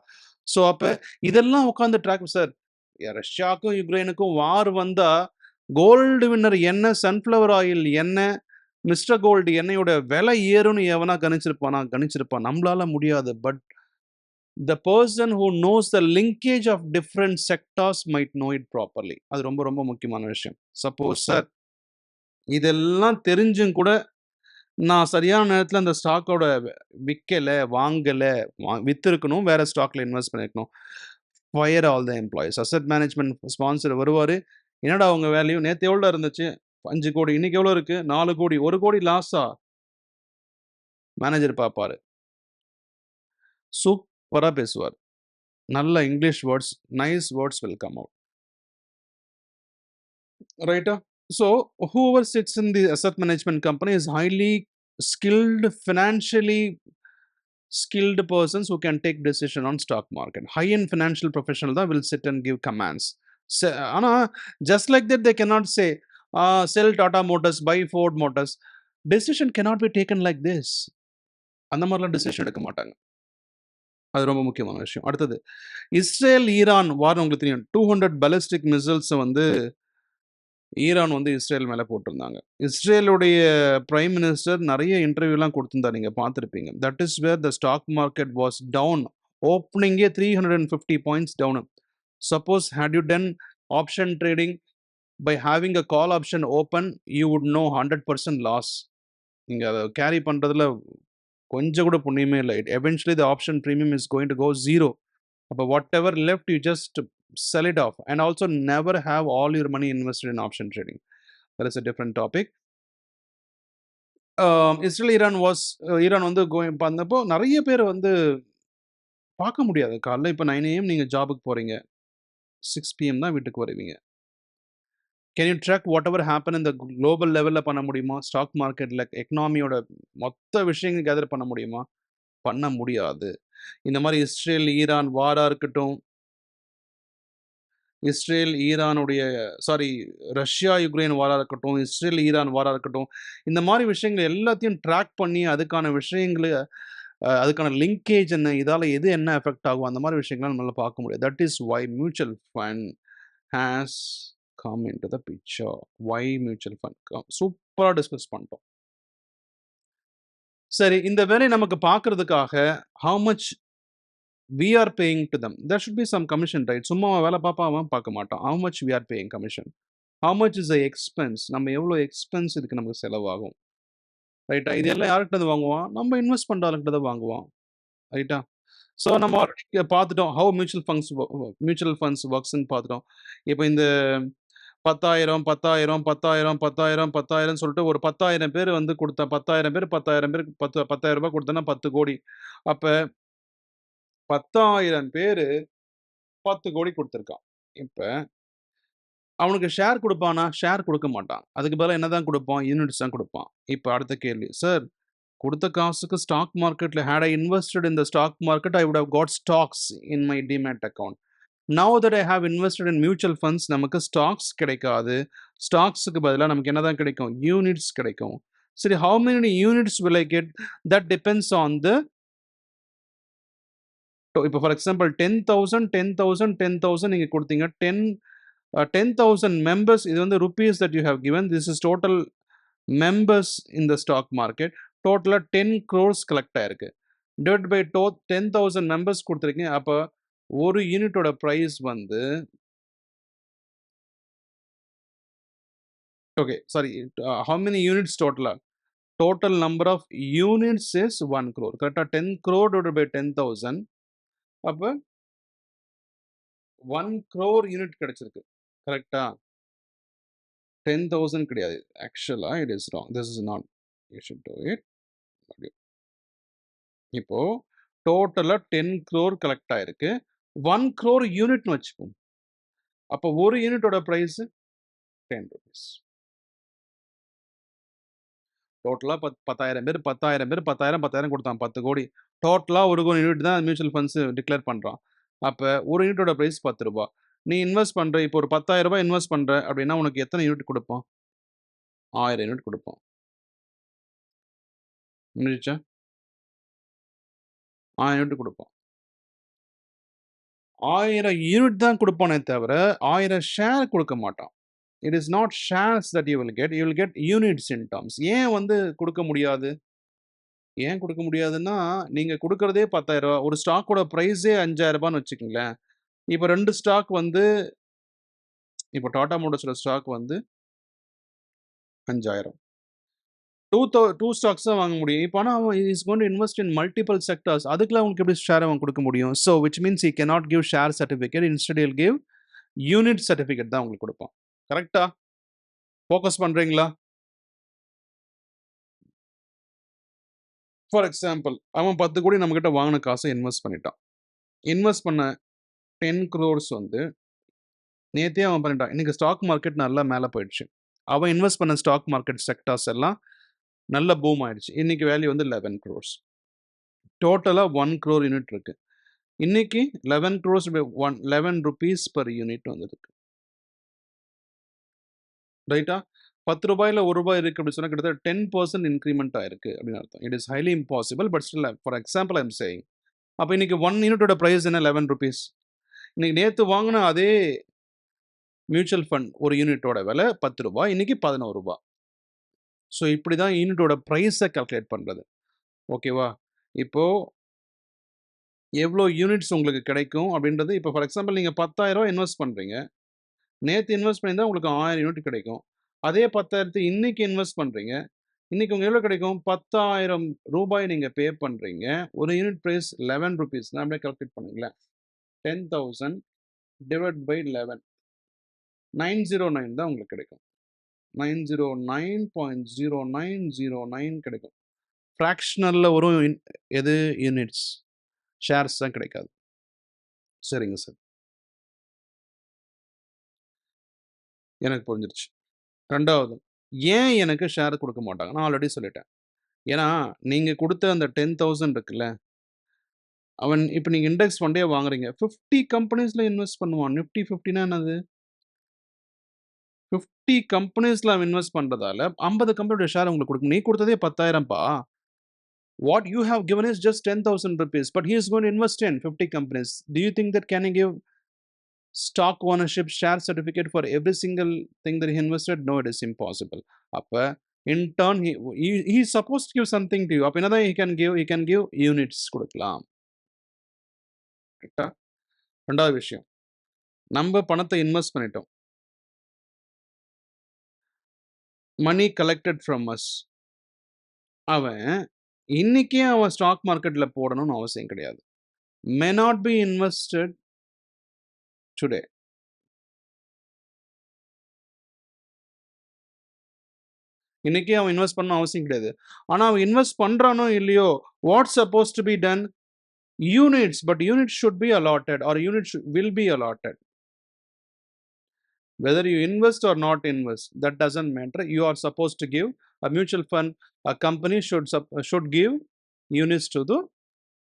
[SPEAKER 1] So அப்போ இதெல்லாம் உட்காந்து track sir, ரஷ்யாவுக்கும் யுக்ரைனுக்கும் வார் வந்தால் gold winner எண்ணெய், sunflower oil எண்ணெய், மிஸ்டர் கோல்டு எண்ணெயோட விலை ஏறும்னு எவனா கணிச்சிருப்பான். நம்மளால முடியாது. But the person who knows the linkage of different sectors might know it properly. அது ரொம்ப ரொம்ப முக்கியமான விஷயம். சப்போஸ் சார் இதெல்லாம் தெரிஞ்சும் கூட நான் சரியான நேரத்தில் அந்த ஸ்டாக்கோட விற்கலை, வாங்கலை, விற்றுருக்கணும், வேற ஸ்டாக்ல இன்வெஸ்ட் பண்ணியிருக்கணும். Fire all the employees. Asset management sponsor வருவார். என்னடா அவங்க வேல்யூ நேற்று எவ்வளோ இருந்துச்சு? 5 கோடி. இன்னைக்கு எவ்வளோ இருக்குது? 4 கோடி. 1 கோடி லாஸா? மேனேஜர் பார்ப்பாரு. சூப்பராக பேசுவார். நல்ல English words, nice words will come out. ரைட்டா? So whoever sits in the asset management company is highly skilled, financially skilled persons who can take decision on stock market. High-end financial professional that will sit and give commands. So, just like that, they cannot say, sell Tata Motors, buy Ford Motors. Decision cannot be taken like this. அந்த மாதிரிலாம் decision எடுக்க மாட்டாங்க. அது ரொம்ப முக்கியமான விஷயம். அடுத்தது, Israel Iran வார் உங்களுக்கு தெரியும். 200 பாலிஸ்டிக் மிசைல்ஸ் வந்து ஈரான் வந்து இஸ்ரேல் மேல போட்டிருந்தாங்க. இஸ்ரேலுடைய பிரைம் மினிஸ்டர் நிறைய இன்டர்வியூலாம் கொடுத்திருந்தார். நீங்க பார்த்திருப்பீங்க. That is where the stock market was down. ஓப்பனிங்கே 350 points down. Suppose had you done option trading by having a call option open, you would know 100% loss. நீங்க அதை கேரி பண்றதுல கொஞ்சம் கூட புண்ணியமே இல்லை. Eventually the option premium is going to go zero. அப்போ whatever left, you just sell it off, and also never have all your money invested in option trading. That is a different topic. Israel Iran வந்து பண்ணப்போ நிறைய பேர் வந்து பார்க்க முடியாது. காலைல இப்போ 9 AM நீங்கள் ஜாபுக்கு போகிறீங்க, 6 PM தான் வீட்டுக்கு வருவீங்க. Can you track whatever happen இந்த குளோபல் லெவலில் பண்ண முடியுமா? ஸ்டாக் மார்க்கெட்டில் எக்கனாமியோட மொத்த விஷயங்கள் கேதர் பண்ண முடியுமா? பண்ண முடியாது. இந்த மாதிரி இஸ்ரேல் ஈரான் வாராக இருக்கட்டும், ரஷ்யா யுக்ரைன் வாராக இருக்கட்டும், இஸ்ரேல் ஈரான் வாராக இருக்கட்டும், இந்த மாதிரி விஷயங்கள் எல்லாத்தையும் ட்ராக் பண்ணி அதுக்கான விஷயங்களை அதுக்கான லிங்கேஜ் என்ன, இதால் எது என்ன எஃபெக்ட் ஆகும், அந்த மாதிரி விஷயங்கள்லாம் நம்மளால் பார்க்க முடியாது. That is why mutual fund has come in to the picture. Why mutual fund சூப்பராக டிஸ்கஸ் பண்ணிட்டோம். சரி, இந்த வேலை நமக்கு பார்க்கறதுக்காக how much we are paying to them. There should be some commission, right? சும்மா வேலை பார்ப்பான் பார்க்க மாட்டான். How much we are paying commission? How much is the expense? நம்ம எவ்வளோ எக்ஸ்பென்ஸ் இதுக்கு நமக்கு செலவாகும், ரைட்டா? இது எல்லாம் யார்கிட்ட இருந்து வாங்குவான்? நம்ம இன்வெஸ்ட் பண்ணுற ஆளுகிட்ட தான் வாங்குவான், ரைட்டா? ஸோ நம்ம ஆல்ரெடி பார்த்துட்டோம் ஹவு மியூச்சுவல் ஃபண்ட்ஸ் ஒர்க்ஸ்ன்னு பார்த்துட்டோம். இப்போ இந்த 10,000 10,000 10,000 10,000 10,000 சொல்லிட்டு ஒரு 10,000 பேர் வந்து கொடுத்தா, 10,000 பேர் 10,000 பேருக்கு 10,000 ரூபாய் கொடுத்தோன்னா 10 கோடி. அப்போ 10,000 பேர் 10 கோடி கொடுத்துருக்கான். இப்போ அவனுக்கு ஷேர் கொடுப்பானா? ஷேர் கொடுக்க மாட்டான். அதுக்கு பதிலாக என்ன தான் கொடுப்பான்? யூனிட்ஸ் தான் கொடுப்பான். இப்போ அடுத்த கேள்வி, சார் கொடுத்த காசுக்கு ஸ்டாக் மார்க்கெட்டில் had I invested in the stock market, I would have got stocks in my demat account. Now that I have invested in mutual funds, நமக்கு ஸ்டாக்ஸ் கிடைக்காது. ஸ்டாக்ஸுக்கு பதிலாக நமக்கு என்ன தான் கிடைக்கும்? யூனிட்ஸ் கிடைக்கும். சரி, how many units will I get? That depends on the, இப்போ ஃபார் எக்ஸாம்பிள் 10,000 10,000 10,000 நீங்கள் கொடுத்தீங்க. 10,000 members, இது வந்து rupees that you have given. This is total members in the stock market. டோட்டலாக 10 crores கலெக்ட் ஆயிருக்கு. டிவைட் பை 10,000 members கொடுத்துருக்கீங்க. அப்போ ஒரு யூனிட்டோட ப்ரைஸ் வந்து, okay sorry, how many units டோட்டலாக? total number of units is 1 crore. கரெக்டாக 10 crore divided by 10,000. அப்போ 1 crore unit கிடைச்சிருக்கு. கரெக்டா? 10,000 கிடையாது. ஆக்சுவலாக it is wrong. This is not, you should do it. இப்போ டோட்டலாக 10 crore கலெக்ட் ஆயிருக்கு. 1 crore யூனிட்னு வச்சுப்போம். அப்போ ஒரு யூனிட்டோட ப்ரைஸ் 10 rupees. டோட்டலாக 10,000 பேர் 10,000 கொடுத்தான், 10 கோடி. டோட்டலாக ஒரு கோடி யூனிட் தான் மியூச்சுவல் ஃபண்ட்ஸ் டிக்ளேர் பண்ணுறான். அப்போ ஒரு யூனிட்டோட ப்ரைஸ் 10 ரூபா. நீ இன்வெஸ்ட் பண்ணுற, இப்போ ஒரு 10,000 ரூபாய் இன்வெஸ்ட் பண்ணுற அப்படின்னா உனக்கு எத்தனை யூனிட் கொடுப்பான்? 1000 யூனிட் கொடுப்பான். முடிச்சா? 1000 யூனிட் கொடுப்பான். 1000 யூனிட் தான் கொடுப்பானே தவிர 1000 ஷேர் கொடுக்க மாட்டான். It is not shares that you will get, you will get units in terms. ஏன் வந்து கொடுக்க முடியாது? ஏன் கொடுக்க முடியாதுன்னா, நீங்கள் கொடுக்குறதே 10,000 ரூபா. ஒரு ஸ்டாக்கோட ப்ரைஸே 5,000 ரூபான்னு வச்சுக்கோங்களேன். இப்போ 2 ஸ்டாக் வந்து, இப்போ டாடா மோட்டர்ஸோட ஸ்டாக் வந்து 5,000. 2 ஸ்டாக்ஸ் தான் வாங்க முடியும். இப்போ ஆனால் அவன் is going to invest in multiple sectors. அதுக்குலாம் அவனுக்கு எப்படி ஷேர் அவன் கொடுக்க முடியும்? So which means he cannot give share certificate. Instead he'll give unit certificate தான் உங்களுக்கு கொடுப்பான். கரெக்டா? ஃபோக்கஸ் பண்ணுறீங்களா? ஃபார் எக்ஸாம்பிள், அவன் 10 கோடி நம்மக்கிட்ட வாங்கின காசை இன்வெஸ்ட் பண்ணிட்டான். இன்வெஸ்ட் பண்ண 10 crores வந்து நேற்றே அவன் பண்ணிட்டான். இன்றைக்கி ஸ்டாக் மார்க்கெட் நல்லா மேலே போயிடுச்சு. அவன் இன்வெஸ்ட் பண்ண ஸ்டாக் மார்க்கெட் செக்டார்ஸ் எல்லாம் நல்ல பூம் ஆயிடுச்சு. இன்றைக்கி வேல்யூ வந்து 11 crores. டோட்டலாக 1 crore யூனிட் இருக்கு. இன்னைக்கு 11 crores 11 rupees per யூனிட் வந்திருக்கு. ரைட்டா? ₹10 ₹1 இருக்கு அப்படின்னு சொன்னா கிட்டத்தட்ட 10% இன்க்ரிமெண்ட் ஆயிருக்கு அப்படின்னு அர்த்தம். It is highly impossible but still for example I am saying. அப்போ இன்னைக்கு 1 யூனிட்டோட ப்ரைஸ் என்ன? 11 rupees. இன்னைக்கு நேற்று வாங்கின அதே மியூச்சுவல் ஃபண்ட் ஒரு யூனிட்டோட விலை ₹10, இன்னைக்கு ₹11. ஸோ இப்படி தான் யூனிட்டோட ப்ரைஸை கால்குலேட் பண்ணுறது. ஓகேவா? இப்போ எவ்வளோ யூனிட்ஸ் உங்களுக்கு கிடைக்கும் அப்படின்றது, இப்போ ஃபார் எக்ஸாம்பிள் நீங்கள் ₹10,000 இன்வெஸ்ட் பண்ணுறீங்க. நேற்று இன்வெஸ்ட் பண்ணியிருந்தா உங்களுக்கு 1000 யூனிட் கிடைக்கும். அதே 10,000 இன்னைக்கு இன்வெஸ்ட் பண்ணுறீங்க. இன்னைக்கு உங்களுக்கு எவ்வளோ கிடைக்கும்? ₹10,000 நீங்கள் பே பண்ணுறீங்க. ஒரு யூனிட் ப்ரைஸ் 11 rupees. நான் அப்படியே கால்குலேட் பண்ணுங்களேன். 10,000 டிவைட் பை 11 909 தான் உங்களுக்கு கிடைக்கும். 909.0909 கிடைக்கும். ஃப்ராக்ஷனலில் வரும் எது? யூனிட்ஸ். ஷேர்ஸ் தான் கிடைக்காது. சரிங்க சார், எனக்கு புரிஞ்சிருச்சு. ரெண்டாவது, ஏன் எனக்கு ஷேர் கொடுக்க மாட்டாங்க? நான் ஆல்ரெடி சொல்லிட்டேன். ஏன்னா நீங்கள் கொடுத்த அந்த 10,000 இருக்குல்ல, அவன் இப்போ நீங்கள் இண்டெக்ஸ் ஃபண்டே வாங்குறீங்க, 50 கம்பெனிஸில் இன்வெஸ்ட் பண்ணுவான். நிஃப்டி 50னா என்னது? 50 கம்பெனிஸில் அவன் இன்வெஸ்ட் பண்ணுறதால 50 கம்பெனியோட ஷேர் உங்களுக்கு கொடுக்கும். நீ கொடுத்ததே 10,000பா. What you have given is just 10,000 rupees, but he is going to invest in 50 companies. Do you think that can he give stock ownership share certificate for every single thing that he invested? No, it is impossible. அப்ப in turn he is supposed to give something to you. அப்ப என்னதான் he can give units கொடுக்கலாம். கரெக்டா? ரெண்டாவது விஷயம், நம்ம பணத்தை invest பண்ணிட்டோம். மணி கலெக்டட் ஃப்ரம் அஸ். அவன் இன்னைக்கே அவன் ஸ்டாக் மார்க்கெட்ல போடணும்னு அவசியம் கிடையாது. மே நாட் பி இன்வெஸ்டட் டுடே. இன்னைக்கே அவன் இன்வெஸ்ட் பண்ண அவசியம் கிடையாது. ஆனால் அவன் இன்வெஸ்ட் பண்ணுறானோ இல்லையோ, what suppose to be done? Units. But units should be allotted or units will be allotted. Whether you invest or not invest, that doesn't matter. You are supposed to give a mutual fund, a company should give units to the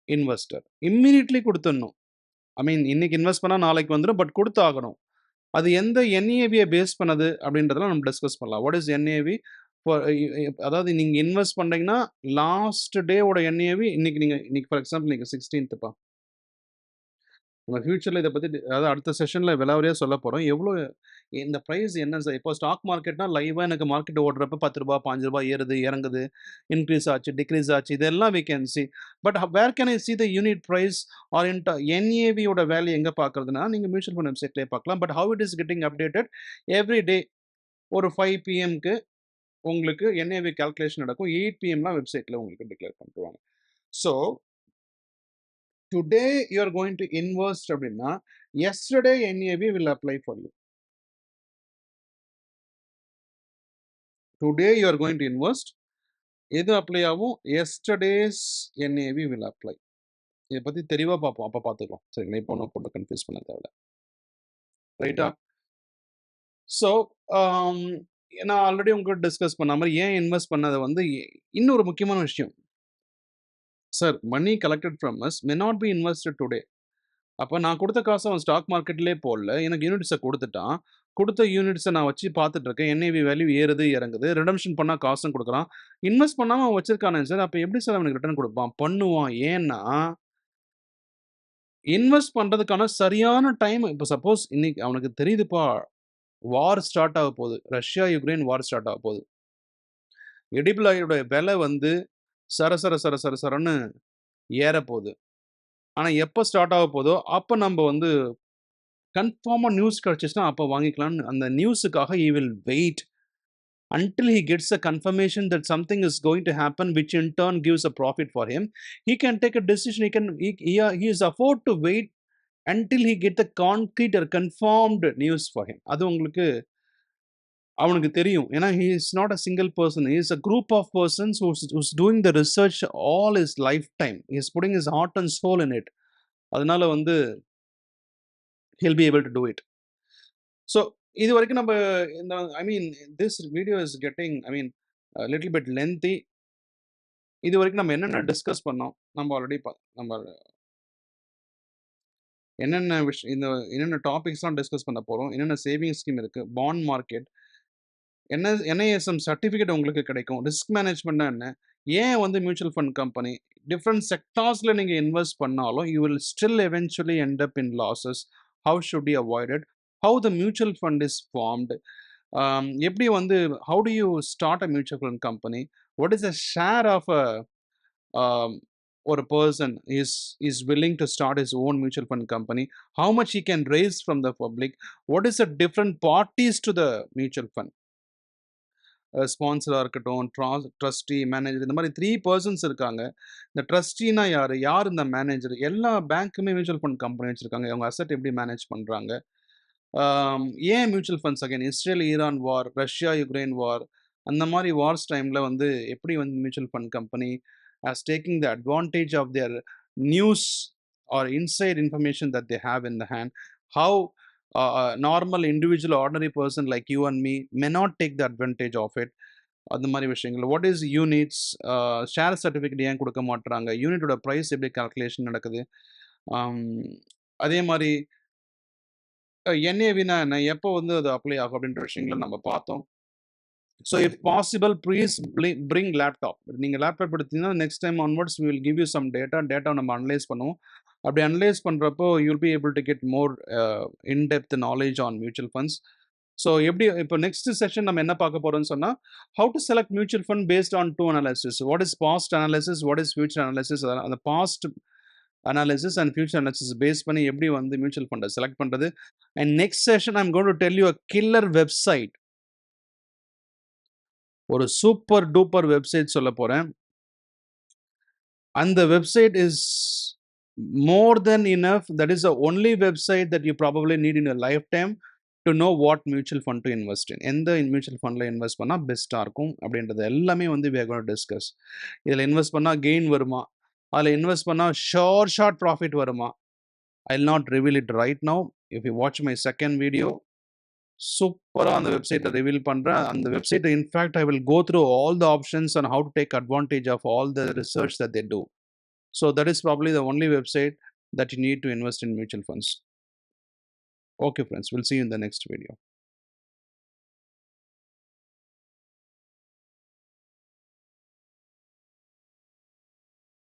[SPEAKER 1] investor. Immediately கொடுத்துடணும். ஐ மீன் இன்னைக்கு invest பண்ணால் நாளைக்கு வந்துடும், but கொடுத்து ஆகணும். அது எந்த என்ஏவியை base பண்ணது அப்படின்றதெல்லாம் நம்ம டிஸ்கஸ் பண்ணலாம். What is NAV? அதாவது நீங்கள் இன்வெஸ்ட் பண்ணுறீங்கன்னா லாஸ்ட் டேவோட என்ஏவி இன்னைக்கு ஃபார் எக்ஸாம்பிள் நீங்கள் 16th நம்ம ஃபியூச்சரில் இதை பற்றி அதாவது அடுத்த செஷனில் விலாவரியாக சொல்ல போகிறோம். எவ்வளோ இந்த ப்ரைஸ் என்ன சார்? இப்போ ஸ்டாக் மார்க்கெட்னா லைவாக எனக்கு மார்க்கெட் ஓடுறப்ப ₹10 ₹5 ஏறுது இறங்குது, இன்க்ரீஸ் ஆச்சு டிக்ரீஸ் ஆச்சு, இதெல்லாம் we can see. But where can I see the unit price or என்ஏவியோட வேல்யூ எங்கே பார்க்குறதுனா நீங்கள் மியூச்சுவல் ஃபண்ட் வெப்சைட்லேயே பார்க்கலாம். But how it is getting updated every day. ஒரு 5 PM உங்களுக்கு என்ஏவி கால்குலேஷன் நடக்கும். 8 PM வெப்சைட்டில் உங்களுக்கு டிக்ளேர் பண்ணிடுவாங்க. So today you are going to invest அப்படின்னா yesterday NAV will apply for you. Today you are going to invest, எது apply ஆகும்? yesterday's NAV will apply. இதை பற்றி தெளிவாக பார்ப்போம், அப்போ பார்த்துக்கலாம். சரிங்களா? இப்போ ஒன்றும் போட்டு கன்ஃபியூஸ் பண்ண தேவையில்ல. ரைட்டா? ஸோ நான் ஆல்ரெடி உங்கள்கிட்ட டிஸ்கஸ் பண்ண மாதிரி ஏன் இன்வெஸ்ட் பண்ணதை இன்னொரு முக்கியமான விஷயம், sir money collected from us may not be invested today. அப்போ நான் கொடுத்த காசை அவன் ஸ்டாக் மார்க்கெட்லேயே போடல, எனக்கு யூனிட்ஸை கொடுத்துட்டான். கொடுத்த யூனிட்ஸை நான் வச்சு பார்த்துட்டு இருக்கேன். என்ஏவி வேல்யூ ஏறுது இறங்குது, ரிடம்ஷன் பண்ணால் காசும் கொடுக்குறான். இன்வெஸ்ட் பண்ணாமல் அவன் வச்சிருக்கானே சார், அப்போ எப்படி சார் அவனுக்கு ரிட்டர்ன் கொடுப்பான்? பண்ணுவான். ஏன்னா இன்வெஸ்ட் பண்ணுறதுக்கான சரியான டைம். இப்போ சப்போஸ் இன்னைக்கு அவனுக்கு தெரியுதுப்பா வார் ஸ்டார்ட் ஆக போகுது, ரஷ்யா யுக்ரைன் வார் ஸ்டார்ட் ஆக போகுது, எடிபிள் ஆயிலோட விலை சரன்னு ஏற போகுது. ஆனால் எப்போ ஸ்டார்ட் ஆக போதோ அப்போ நம்ம கன்ஃபார்மாக நியூஸ் கிடச்சிச்சுன்னா அப்போ வாங்கிக்கலாம்னு அந்த நியூஸுக்காக he will wait until he gets a confirmation that something is going to happen, which in turn gives a profit for him. He can take a decision. He is afford to wait until he get the concrete or confirmed news for him. அது அவனுக்கு தெரியும். ஏன்னா he is not a single person. He is a group of persons who's doing the research all his lifetime. He is putting his heart and soul in it. அதனால he'll be able to do it. So இது வரைக்கும் நம்ம இந்த this video is getting a little bit lengthy. இது வரைக்கும் நம்ம என்னென்ன discuss பண்ணோம்? நம்ம ஆல்ரெடி நம்ம என்னென்ன டாபிக்ஸ்லாம் டிஸ்கஸ் பண்ண போறோம்? என்னென்ன சேவிங் ஸ்கீம் இருக்கு? பாண்ட் மார்க்கெட், என்ஐஎஸ்எம் சர்டிஃபிகேட் உங்களுக்கு கிடைக்கும். ரிஸ்க் மேனேஜ்மெண்ட்னா என்ன? ஏன் வந்து மியூச்சுவல் ஃபண்ட் கம்பெனி டிஃபரண்ட் செக்டார்ஸ்ல நீங்க இன்வெஸ்ட் பண்ணாலும் you will still eventually end up in losses. How should you avoid it? How the mutual fund is formed? எப்படி வந்து how to you start a mutual fund company? What is the share of a um, or a person is willing to start his own mutual fund company, how much he can raise from the public, what is the different parties to the mutual fund, ஸ்பான்சராக இருக்கட்டும், trustee, manager, இந்த மாதிரி 3 persons இருக்காங்க. இந்த ட்ரஸ்டினா யார், யார் இந்த manager, எல்லா பேங்க்குமே mutual fund company வச்சுருக்காங்க. அவங்க அசட் எப்படி மேனேஜ் பண்ணுறாங்க, ஏன் mutual funds again Israel Iran வார், ரஷ்யா யுக்ரைன் வார், அந்த மாதிரி வார்ஸ் டைமில் வந்து எப்படி வந்து mutual fund company as taking the advantage of their news or inside information that they have in the hand, how a normal individual ordinary person like you and me may not take the advantage of it. அந்த மாதிரி விஷயங்கள், what is units, share certificate ஏன் கொடுக்க மாட்டுறாங்க, யூனிட்டோட price எப்படி calculation நடக்குது, அதே மாதிரி என்ஏவினா என்ன, எப்போ வந்து அது அப்ளை ஆகும் அப்படின்ற விஷயங்களை நம்ம பார்த்தோம். So if possible please bring laptop. நீங்கள் லேப்டாப் எடுத்தீங்கன்னா next time onwards we will give you some data நம்ம அனலைஸ் பண்ணுவோம். அப்படி அனலைஸ் பண்ணுறப்போ you'll be able to get more indepth knowledge on mutual funds. So எப்படி இப்போ நெக்ஸ்ட் செஷன் நம்ம என்ன பார்க்க போகிறோம்னு சொன்னால், how to select mutual fund based on 2 analysis. What is past analysis, what is future analysis. அந்த past analysis and future analysis base பண்ணி எப்படி வந்து மியூச்சுவல் ஃபண்டை செலக்ட் பண்ணுறது. And next session I am going to tell you a killer website, ஒரு super duper website சொல்ல போகிறேன். அந்த website is more than enough. That is the only website that you probably need in your lifetime to know what mutual fund to invest in. எந்த mutual ஃபண்டில் invest பண்ணால் பெஸ்ட்டாக இருக்கும் அப்படின்றது எல்லாமே வந்து we are going to discuss. இதில் invest பண்ணால் கெயின் வருமா, அதில் இன்வெஸ்ட் பண்ணால் ஷார்ட் ப்ராஃபிட் வருமா, I will not reveal it right now. If you watch my second video, சூப்பராக அந்த வெப்சைட்டை ரிவீல் பண்ணுறேன். அந்த வெப்சைட்டை in fact I will go through all the options and how to take advantage of all the research that they do. So that is probably the only website that you need to invest in mutual funds. Okay friends, we'll see you in the next video.